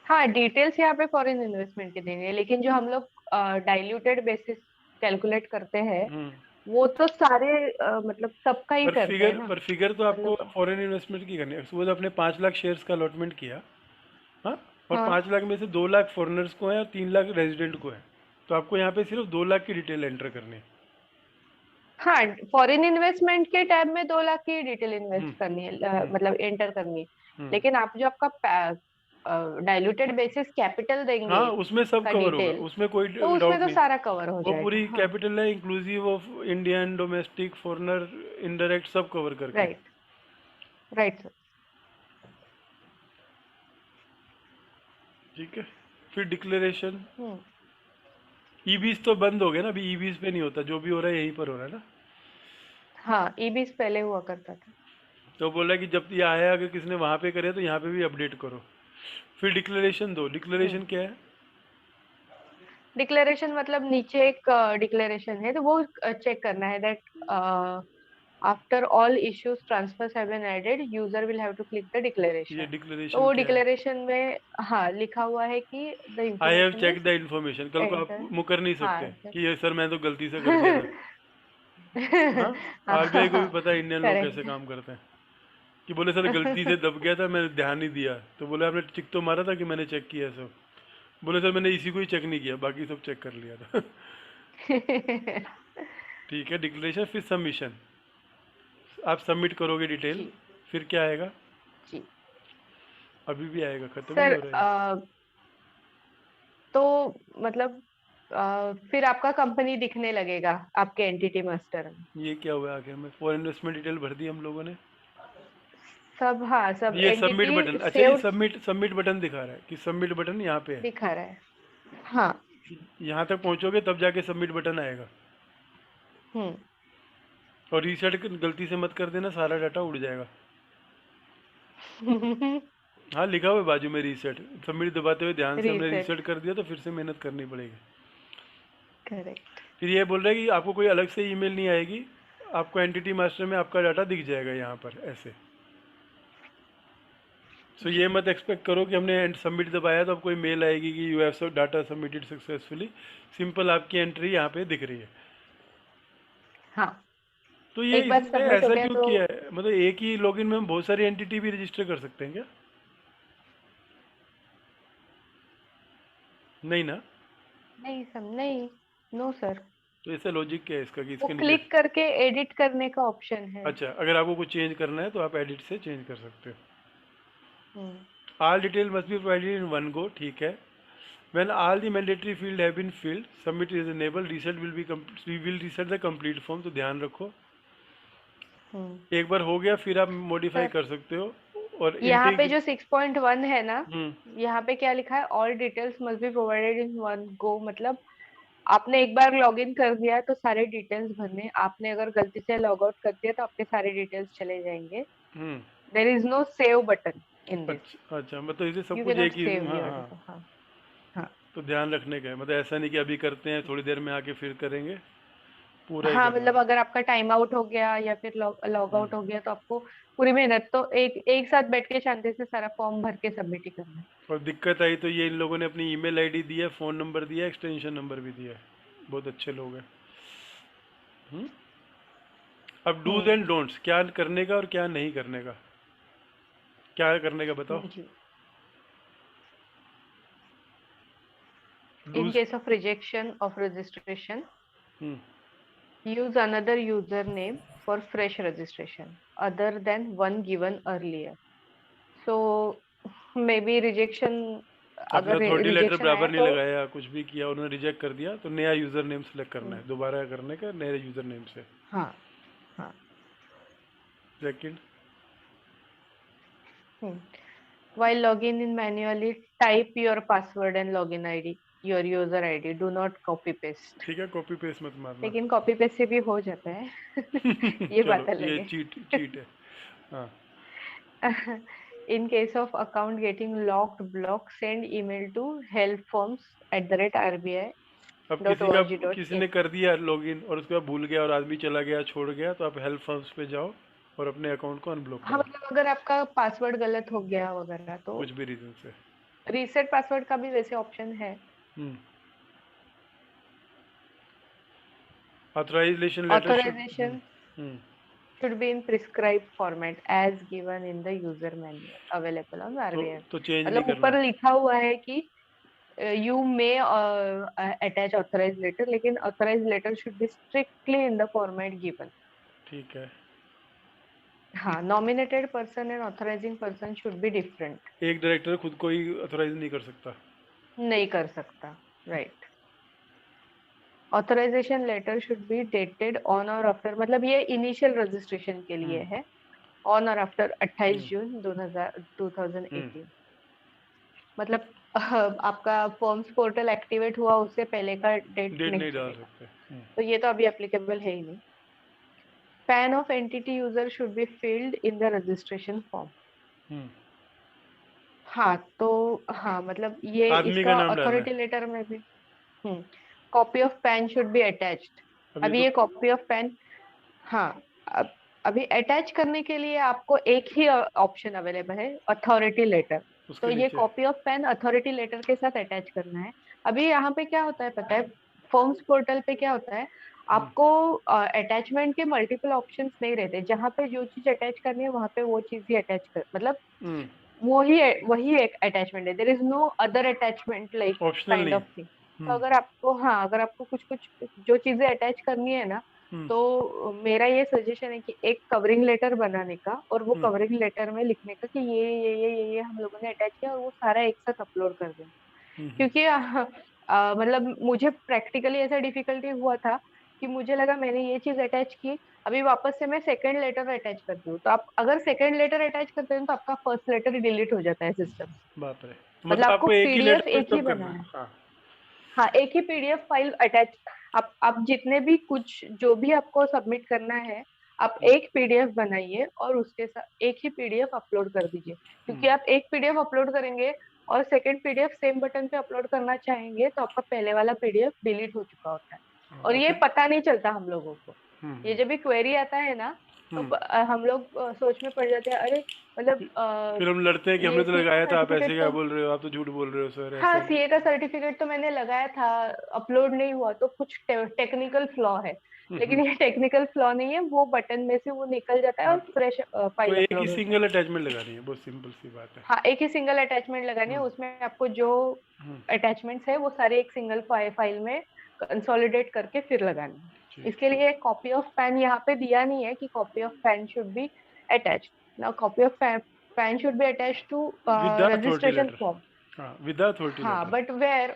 हाँ, डिटेल्स यहाँ पे फॉरेन इन्वेस्टमेंट की देनी है, लेकिन जो हम लोग डाइल्यूटेड बेसिस कैलकुलेट करते हैं हम्म। वो तो सारे मतलब सबका ही करते हैं ना। पर फिगर तो आपको मतलब फॉरेन इन्वेस्टमेंट की करनी है। सपोज आपने 5 लाख शेयर्स का अलॉटमेंट किया, हाँ, और हाँ। 5 लाख में से 2 लाख फॉरेनर्स को है और 3 लाख रेजिडेंट को है, तो आपको यहाँ पे सिर्फ 2 लाख की डिटेल एंटर करनी है। हाँ, फॉरेन इन्वेस्टमेंट के टैब में 2 लाख की डिटेल हम्म इन्वेस्ट करनी है, हम्म मतलब एंटर करनी है। हम्म। लेकिन आप जो आपका डाइल्यूटेड बेसिस कैपिटल हाँ, देंगे उसमें सब का कवर होगा, डिटेल, उसमें कोई तो उसमें डाउट तो नहीं। सारा कवर हो वो जाएगा। पूरी हाँ। कैपिटल है, inclusive of Indian, domestic, foreigner, indirect, सब कवर करके। राइट। Right sir. ठीक है। फिर डिक्लेरेशन। हम्म। ईबीज तो बंद हो गए ना, अभी ईबीज पे नहीं होता, जो भी हो रहा है यहीं पर हो रहा है ना। हाँ, ईबीस पहले हुआ करता था। तो बोला कि जब ये आया, अगर किसी ने वहाँ पे करे तो यहाँ पे भी अपडेट करो। फिर डिक्लेरेशन दो, हम्म। डिक्लेरेशन क्या है। डिक्लेरेशन मतलब नीचे एक डिक्लेरेशन है, तो वो चेक करना है that after all issues transfers have been added, user will have to click the ये डिक्लेरेशन। तो डिक्लेरेशन वो क्या है। डिक्लेरेशन में हाँ लिखा हुआ है कि the I have information check is the information, कल को आप एंटर। मुकर नहीं सकते हाँ सर। कि ये सर मैं तो गलती से कर दिया था। हाँ, आरबीआई को भी हाँ। पता है इंडियन लोग कैसे करेक्ट। काम करते हैं, कि बोले सर गलती से दब गया था, मैंने ध्यान नहीं दिया, तो बोले आपने टिक तो मारा था कि मैंने चेक किया सब। बोले सर मैंने इसी को ही चेक नहीं किया, बाकी सब चेक कर लिया था। ठीक है, डिक्लेरेशन। फिर सबमिशन, आप सबमिट करोगे डिटेल। जी। फिर क्या आएगा, जी अभी भी आएगा, ख़त्म नहीं सर, हो रहा है। तो मतलब फिर आपका कंपनी दिखने लगेगा आपके एंटिटी मास्टर में। ये क्या हुआ आखिर में, फॉर इन्वेस्टमेंट डिटेल भर दी हम लोगों ने। सब, हाँ, सब ये सबमिट बटन, एंटिटी अच्छा ये सेव्ड सबमिट बटन दिखा रहा है कि सबमिट बटन यहाँ पे है। दिखा रहा है। हाँ। यहाँ तक पहुँचोगे तब जाके सबमिट बटन आएगा। हम्म। और रीसेट गलती से मत कर देना, सारा डाटा उड़ जाएगा। हाँ लिखा हुआ है बाजू में रीसेट, सबमिट दबाते हुए ध्यान से हमने रीसेट, रीसेट कर दिया तो फिर से मेहनत करनी पड़ेगी। करेक्ट। फिर ये बोल रहा है कि आपको कोई अलग से ईमेल नहीं आएगी, आपको एंटिटी मास्टर में आपका डाटा दिख जाएगा यहाँ पर ऐसे। सो ये जी। मत एक्सपेक्ट करो कि हमने सबमिट दबाया तो अब कोई मेल आएगी कि you have data submitted successfully. Simple आपकी एंट्री यहाँ पे दिख रही है। हाँ, तो ये एक बार इसमें सबमिट हो ऐसा गया क्यों तो किया है, मतलब एक ही लॉगिन में हम बहुत सारी एंटिटी भी रजिस्टर कर सकते हैं क्या? नहीं ना? नहीं, सब नहीं, नो सर। तो ऐसा लॉजिक क्या है इसका कि वो इसके नीचे? क्लिक करके एडिट करने का ऑप्शन है। अच्छा, अगर आपको कुछ चेंज करना है तो आप एडिट से चेंज कर सकते हो। Hmm. All detail must be provided in one go, ठीक है। When all the mandatory field have been filled, submit is enabled, reset will be we will reset the complete form। तो ध्यान रखो, हम्म। एक बार हो गया फिर आप मॉडिफाई सर, कर सकते हो। और यहाँ पे इंटीग्र जो 6.1 है ना, हम्म यहाँ पे क्या लिखा है, all details must be provided in one गो। मतलब आपने एक बार लॉग इन कर दिया तो सारे डिटेल्स भरने, आपने अगर गलती से लॉग आउट कर दिया तो आपके सारे डिटेल्स चले जाएंगे। Hmm there is no save button in this. अच्छा अच्छा, मतलब इसे सब यू कुछ कैन नॉट एक ही, सेव हाँ योर हाँ। डाटा। हाँ। हाँ। तो ध्यान रखने का है, मतलब ऐसा नहीं कि अभी करते हैं थोड़ी देर में आके फिर करेंगे, पूरा ही हाँ, करना मतलब है। अगर आपका टाइम आउट हो गया या फिर लॉग हम्म आउट हो गया तो आपको पूरी मेहनत तो एक एक साथ बैठ के शांति से सारा फॉर्म भर के सबमिट ही करना है। और दिक्कत आई तो ये इन लोगों ने अपनी ईमेल आईडी दी है, फ़ोन नंबर दिया है, एक्सटेंशन नंबर भी दिया है। बहुत अच्छे लोग हैं। हम्म अब डूज हम्म। एंड डोंट्स, क्या करने का और क्या नहीं करने का, क्या करने का बताओ। जी। In does. case of rejection of registration, hmm use another username for fresh registration other than one given earlier. So maybe rejection, आपने अगर अथॉरिटी लेटर रिजेक्शन आया बराबर नहीं तो लगाया, कुछ भी किया, उन्होंने रिजेक्ट कर दिया, तो नया यूज़र नेम सेलेक्ट करना हम्म, है, दोबारा करने का नए यूज़र नेम से। हाँ। हाँ। Second. Hmm. While logging in manually, type your password and login ID, your user ID. Do not copy paste. ठीक है, कॉपी पेस्ट मत मारना। लेकिन कॉपी पेस्ट से भी हो जाता है। ये चलो बात अलग ये है। चीट चीट है। हाँ। In case of account getting locked, block, send email to अब किसी का, किसी ने helpforms@rbi.org.in। कर दिया लॉगिन और उसके बाद भूल गया और आदमी चला गया छोड़ गया, तो आप हेल्प फर्म्स पे जाओ और अपने अकाउंट को अनब्लॉक हाँ, कराओ, मतलब अगर आपका पासवर्ड गलत हो गया वगैरह तो कुछ भी रीज़न से। रीसेट पासवर्ड का भी वैसे ऑप्शन है। Hmm authorisation letter should. Authorisation hmm should be in prescribed format as given in the user manual available on RBI। तो चेंज नहीं मतलब करना। ऊपर लिखा हुआ है कि you may attach authorise letter, लेकिन authorise letter should be strictly in the format given. ठीक है। हाँ, nominated person and authorising person should be different. एक डायरेक्टर खुद को ही ऑथराइज नहीं कर सकता। नहीं कर सकता, right. Authorization letter should be dated on or after, मतलब ये इनिशियल रजिस्ट्रेशन के लिए हम्म है, ऑन और आफ्टर 28 हम्म जून 2000 हम्म 2018। मतलब आपका फॉर्म्स पोर्टल एक्टिवेट हुआ उससे पहले का डेट डेट नहीं नहीं डाल चलेगा। सकते। तो ये तो अभी एप्लीकेबल है ही नहीं। PAN of entity user should be filled in the registration form. Hmm हाँ, तो हाँ, मतलब ये आदमी का इसका नाम डालना है। अथॉरिटी लेटर में भी। Copy of PAN should be attached. अब ये अभी तो ये कॉपी ऑफ पैन, हाँ, अभी अटैच करने के लिए आपको एक ही ऑप्शन अवेलेबल है, अथॉरिटी लेटर। तो उसके ये नीचे। Copy of PAN authority letter के साथ अटैच करना है। अभी यहाँ पे क्या होता है पता है, फॉर्म्स पोर्टल पे क्या होता है, हम्म आपको अटैचमेंट के मल्टीपल ऑप्शंस नहीं रहते, जहाँ पे जो चीज अटैच करनी है वहां पे वो चीज ही अटैच कर, मतलब हम्म वही वही एक अटैचमेंट है। There is no other attachment like optional kind नहीं ऑफ है। थिंग। तो हम्म अगर आपको, हाँ, अगर आपको कुछ कुछ जो चीजें अटैच करनी है ना, हम्म तो मेरा ये सजेशन है कि एक कवरिंग लेटर बनाने का और वो हम्म कवरिंग लेटर में लिखने का कि ये हम लोगों ने अटैच किया, और वो सारा एक साथ अपलोड कर देना। हम्म क्योंकि मतलब मुझे प्रैक्टिकली ऐसा डिफिकल्टी हुआ था कि मुझे लगा मैंने ये चीज अटैच की, अभी वापस से मैं सेकंड लेटर अटैच करती हूँ, तो आप अगर सेकंड लेटर अटैच करते हैं तो आपका फर्स्ट लेटर डिलीट हो जाता है सिस्टम से। बाप रे, मतलब मतलब आपको आपको एक ही पीडीएफ लेटर पे एक ही सब करना बनाना है। है। हाँ। हाँ, एक ही पीडीएफ फाइल अटैच। आप जितने भी कुछ जो भी आपको सबमिट करना है, आप एक पीडीएफ बनाइए और उसके साथ एक ही पीडीएफ अपलोड कर दीजिए, क्योंकि आप एक पीडीएफ अपलोड करेंगे और सेकंड पीडीएफ सेम बटन पे अपलोड करना चाहेंगे तो आपका पहले वाला पीडीएफ डिलीट हो चुका होता है, और और ये फिर पता नहीं चलता हम लोगों को। हम्म ये जब भी क्वेरी आता है ना, तो हम्म हम लोग सोच में पड़ जाते हैं, अरे मतलब फिर हम लड़ते हैं कि हमने ये तो सीए का लगाया था, आप ऐसे सर्टिफिकेट क्या तो, बोल रहे हो, आप तो झूठ बोल रहे हो सर, हाँ ऐसा नहीं। सीए का सर्टिफिकेट तो मैंने लगाया था, अपलोड नहीं हुआ तो कुछ टेक्निकल फ्लॉ है। लेकिन हम्म, ये टेक्निकल फ्लॉ नहीं है, वो बटन में से वो निकल जाता है हाँ और फ्रेश तो फाइल एक ही अपलोड होता है। सिंगल अटैचमेंट लगानी है, बहुत सिंपल सी बात है। हाँ, एक ही सिंगल अटैचमेंट लगानी है, हम्म उसमें आपको जो हम्म अटैचमेंट्स है वो सारे एक सिंगल फाइल में कंसोलिडेट करके फिर लगानी है। ठीक इसके लिए कॉपी ऑफ पैन यहाँ पे दिया नहीं है कि copy of PAN should be attached. Now copy of PAN should be attached to है, with the authority registration letter. Form. हाँ, विद द अथॉरिटी हाँ, letter.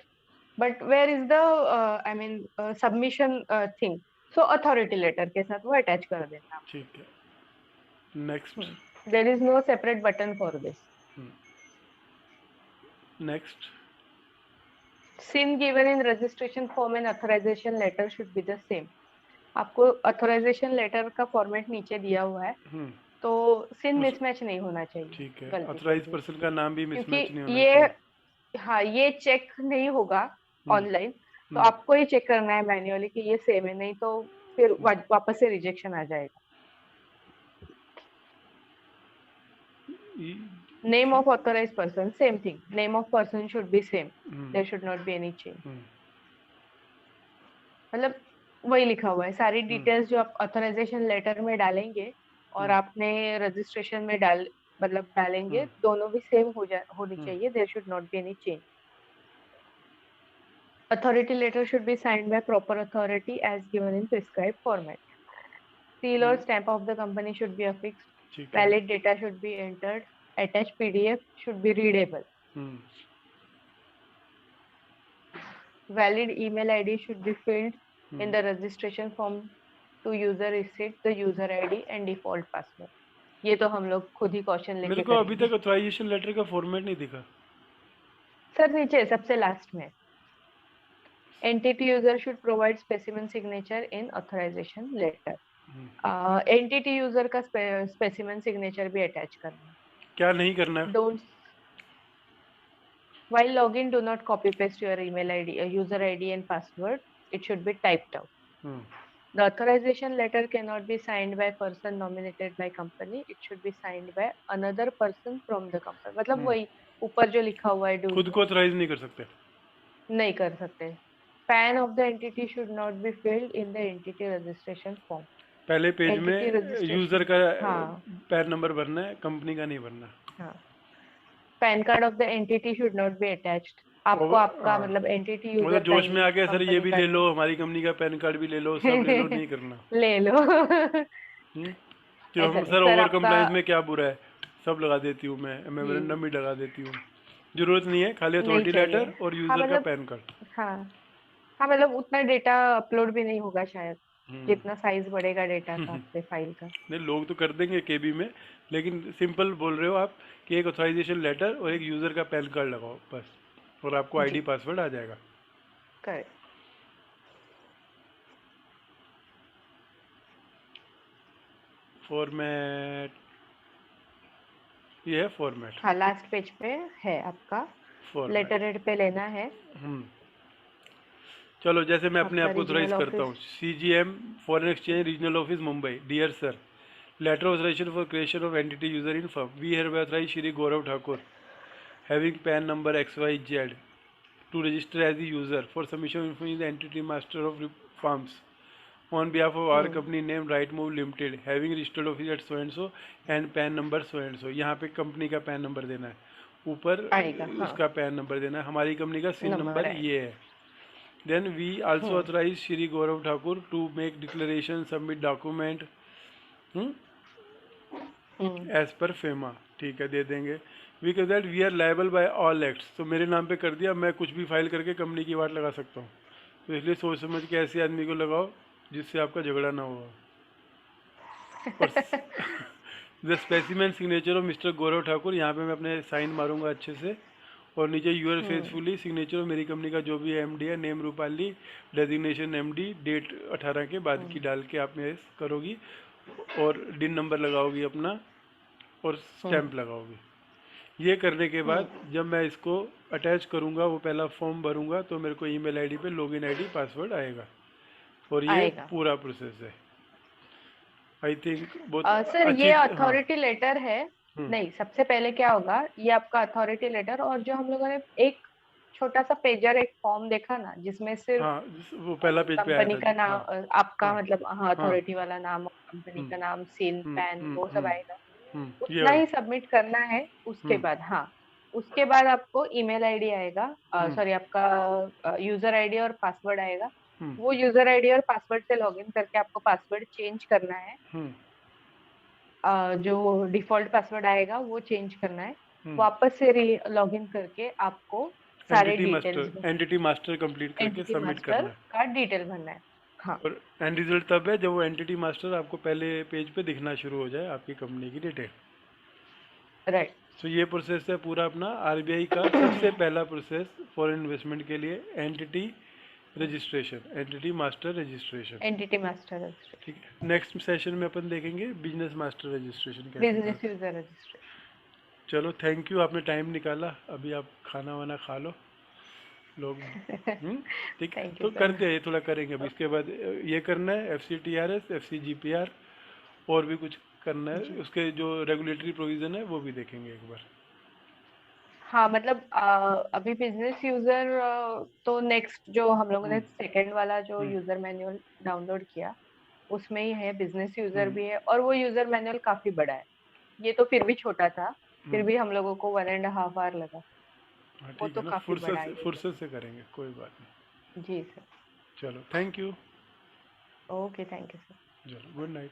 But where is the I mean submission thing, so authority letter के साथ वो attach कर देना आप। ठीक है, next. There is no separate button for this. Next. Since given in registration form and authorisation letter should be the same. आपको authorisation letter का फॉर्मेट नीचे दिया हुआ है, हम्म तो सिन उस मिसमैच नहीं होना चाहिए ठीक है, गलती से ऑथराइज भी, पर्सन का नाम भी क्योंकि मिसमैच नहीं होना ये, चाहिए। हाँ ये चेक नहीं होगा हम्म ऑनलाइन, तो हम्म आपको ही चेक करना है मैन्युअली कि ये सेम है, नहीं तो फिर वापस से रिजेक्शन आ जाएगा। ई- Name ठीक। of authorized person, same thing. Name of person should be same. Hmm There should not be any change. हम्म मतलब वही लिखा हुआ है, सारी हम्म डिटेल्स जो आप ऑथराइजेशन लेटर में डालेंगे और हम्म आपने रजिस्ट्रेशन में मतलब डालेंगे, हम्म दोनों भी सेम होनी हम्म चाहिए। There should not be any change. Authority letter should be signed by proper authority as given in prescribed format. Seal or hmm, stamp of the company should be affixed. ठीक है। Valid data should be entered. Attached PDF should be readable. Hmm Valid email ID should be filled in hmm the registration form to user receipt the user ID and default password. ये तो हम लोग खुद ही question मेरे लेके को अभी करेंगे। तक ऑथराइजेशन लेटर का फॉर्मेट नहीं दिखा। सर नीचे सबसे लास्ट में, entity user should provide specimen signature in authorization letter. Entity user का स्पेसिमेन सिग्नेचर भी अटैच करना है। क्या नहीं करना है? Don't, while login do not copy paste your email id, user id and password. It should be typed out. Hmm The authorization letter cannot be signed by person nominated by company. It should be signed by another person from the company. मतलब हम्म वही ऊपर जो लिखा हुआ है do खुद को authorise नहीं कर सकते। नहीं कर सकते। Pan of the entity should not B filled in the entity registration form. पहले पेज एंटिटी में यूजर रजिस्ट्रेशन, का हाँ पैन नंबर भरना है, कंपनी का नहीं भरना। हाँ, pan card of the entity should not be attached. आपको और आपका मतलब एंटिटी मतलब यूजर का जोश ही, में आके सर ये कंपनी भी का ले नहीं। लो, हमारी कंपनी का पैन कार्ड भी ले लो, सब ले लो, नहीं करना। ले लो। हम्म कि ऐसा हम नहीं सर सर, ओवर आपका, कंप्लाइंस में क्या बुरा है, सब लगा देती हूँ मैं, हम्म, मेमोरेंडम भी लगा देती हूँ। जरूरत नहीं है, खाली नहीं अथॉरिटी चाहिए। लेटर और हाँ यूजर का मतलब, पैन कार्ड। हाँ हाँ मतलब उतना डेटा अपलोड भी नहीं होगा शायद, हम्म जितना साइज बढ़ेगा डेटा का आपके फाइल का। नहीं, लोग तो कर देंगे केबी में, लेकिन सिंपल बोल रहे हो आप कि एक ऑथराइजेशन लेटर और एक यूज़र का पैन कार्ड लगाओ बस, और आपको आईडी जी, पासवर्ड आ जाएगा। करेक्ट। फॉर्मेट, ये है फॉर्मेट। हाँ, लास्ट पेज पे है आपका, लेटर फॉर्मेट हेड पे लेना है। हम्म चलो, जैसे मैं अपने आपका आप को ऑथराइज रीजनल करता हूँ, office, CGM foreign exchange regional office Mumbai, dear sir, letter authorization for creation of entity user in firm, we here authorize Shri Gaurav Thakur having PAN number XYZ to register as the user for submission of information in the entity master of farms on behalf of our hmm, company name Rightmove Limited having registered office at so and so and pan number so and so। यहाँ पे company का pan number देना है, ऊपर आएगा, हाँ उसका pan number देना है, हमारी कंपनी का सिन नंबर नंबर आएगा। ये है। Then we also hmm authorize Shri Gaurav Thakur to make declaration submit document hmm as per FEMA. ठीक है, दे देंगे। वी कह that we are liable by all acts, तो मेरे नाम पे कर दिया, मैं कुछ भी फाइल करके कंपनी की वाट लगा सकता हूँ, तो इसलिए सोच समझ के ऐसे आदमी को लगाओ जिससे आपका झगड़ा ना हो। और the specimen signature of mister Gaurav Thakur, यहाँ पे मैं अपने साइन मारूंगा अच्छे से, और नीचे your hmm faithfully signature of मेरी कंपनी का जो भी MD है, name Rupali, designation MD, date 18 के बाद की हम्म डाल के आप मेरे करोगी। और डिन नंबर लगाओगी अपना और स्टैंप लगाओगी। ये करने के बाद जब मैं इसको अटैच करूँगा, वो पहला फॉर्म भरूँगा, तो मेरे को ईमेल आईडी पे लॉगिन आईडी पासवर्ड आएगा। और ये आएगा। पूरा प्रोसेस है। आई थिंक बहुत सर अच्छी। ये हाँ। अथॉरिटी लेटर है। हम्म। नहीं, सबसे पहले क्या होगा, ये आपका अथॉरिटी लेटर, और जो हम लोगों ने एक छोटा सा पेजर, एक फॉर्म देखा ना, जिसमें सिर्फ हाँ, वो पहला पेज पे आया कंपनी था का जो। नाम, हाँ। आपका हाँ। मतलब, हाँ, हाँ। अथॉरिटी वाला नाम और कंपनी हम्म। का नाम, सील, हम्म। पैन, हम्म। वो सब हम्म। आएगा। ये उतना वाला। ही सबमिट करना है। उसके हम्म। बाद, हाँ, उसके बाद आपको ईमेल आईडी आएगा, हम्म। सॉरी, आपका यूजर आईडी और पासवर्ड आएगा। हम्म। वो यूजर आईडी और पासवर्ड से लॉगिन करके आपको पासवर्ड चेंज करना है। हम्म। जो डिफॉल्ट पासवर्ड आएगा वो चेंज करना है। हम्म। वापस से लॉगिन करके आपको सारे डिटेल्स, एंटिटी मास्टर कंप्लीट करके एंटिटी सबमिट मास्टर करना है। का डिटेल भरना है। हाँ। और एंड रिजल्ट तब है जब वो एंटिटी मास्टर आपको पहले पेज पे दिखना शुरू हो जाए, आपकी कंपनी की डिटेल। राइट। तो ये प्रोसेस है पूरा अपना आरबीआई का सबसे पहला प्रोसेस फॉरेन इन्वेस्टमेंट के लिए, entity registration, entity master registration. Entity master, ठीक है, नेक्स्ट सेशन में अपन देखेंगे बिजनेस मास्टर रजिस्ट्रेशन कैसे बिजनेस करते यूजर रजिस्ट्रेशन। हैं। चलो, थैंक यू, आपने टाइम निकाला। अभी आप खाना वाना खा लो लोग। ठीक है, थैंक यू तो सर। करते हैं, ये थोड़ा करेंगे अभी। इसके बाद ये करना है F C T R S, F C G P R, और भी कुछ करना है। जी। उसके जो रेगुलेटरी प्रोविज़न है वो भी देखेंगे एक बार। हाँ, मतलब अभी बिजनेस यूजर, तो नेक्स्ट जो हम लोगों ने हम्म। सेकंड वाला जो हम्म। यूजर मैनुअल डाउनलोड किया, उसमें ही है बिजनेस यूजर हम्म। भी है, और वो यूजर मैनुअल काफी बड़ा है। ये तो फिर भी छोटा था, फिर हम्म। भी हम लोगों को 1.5 आवर लगा। हाँ, वो ठीक तो है ना, काफी बड़ा है यूजर। फुर्सत से करेंगे, कोई बात नहीं। जी सर। चलो, thank you. Okay, thank you sir. चलो, गुड नाइट।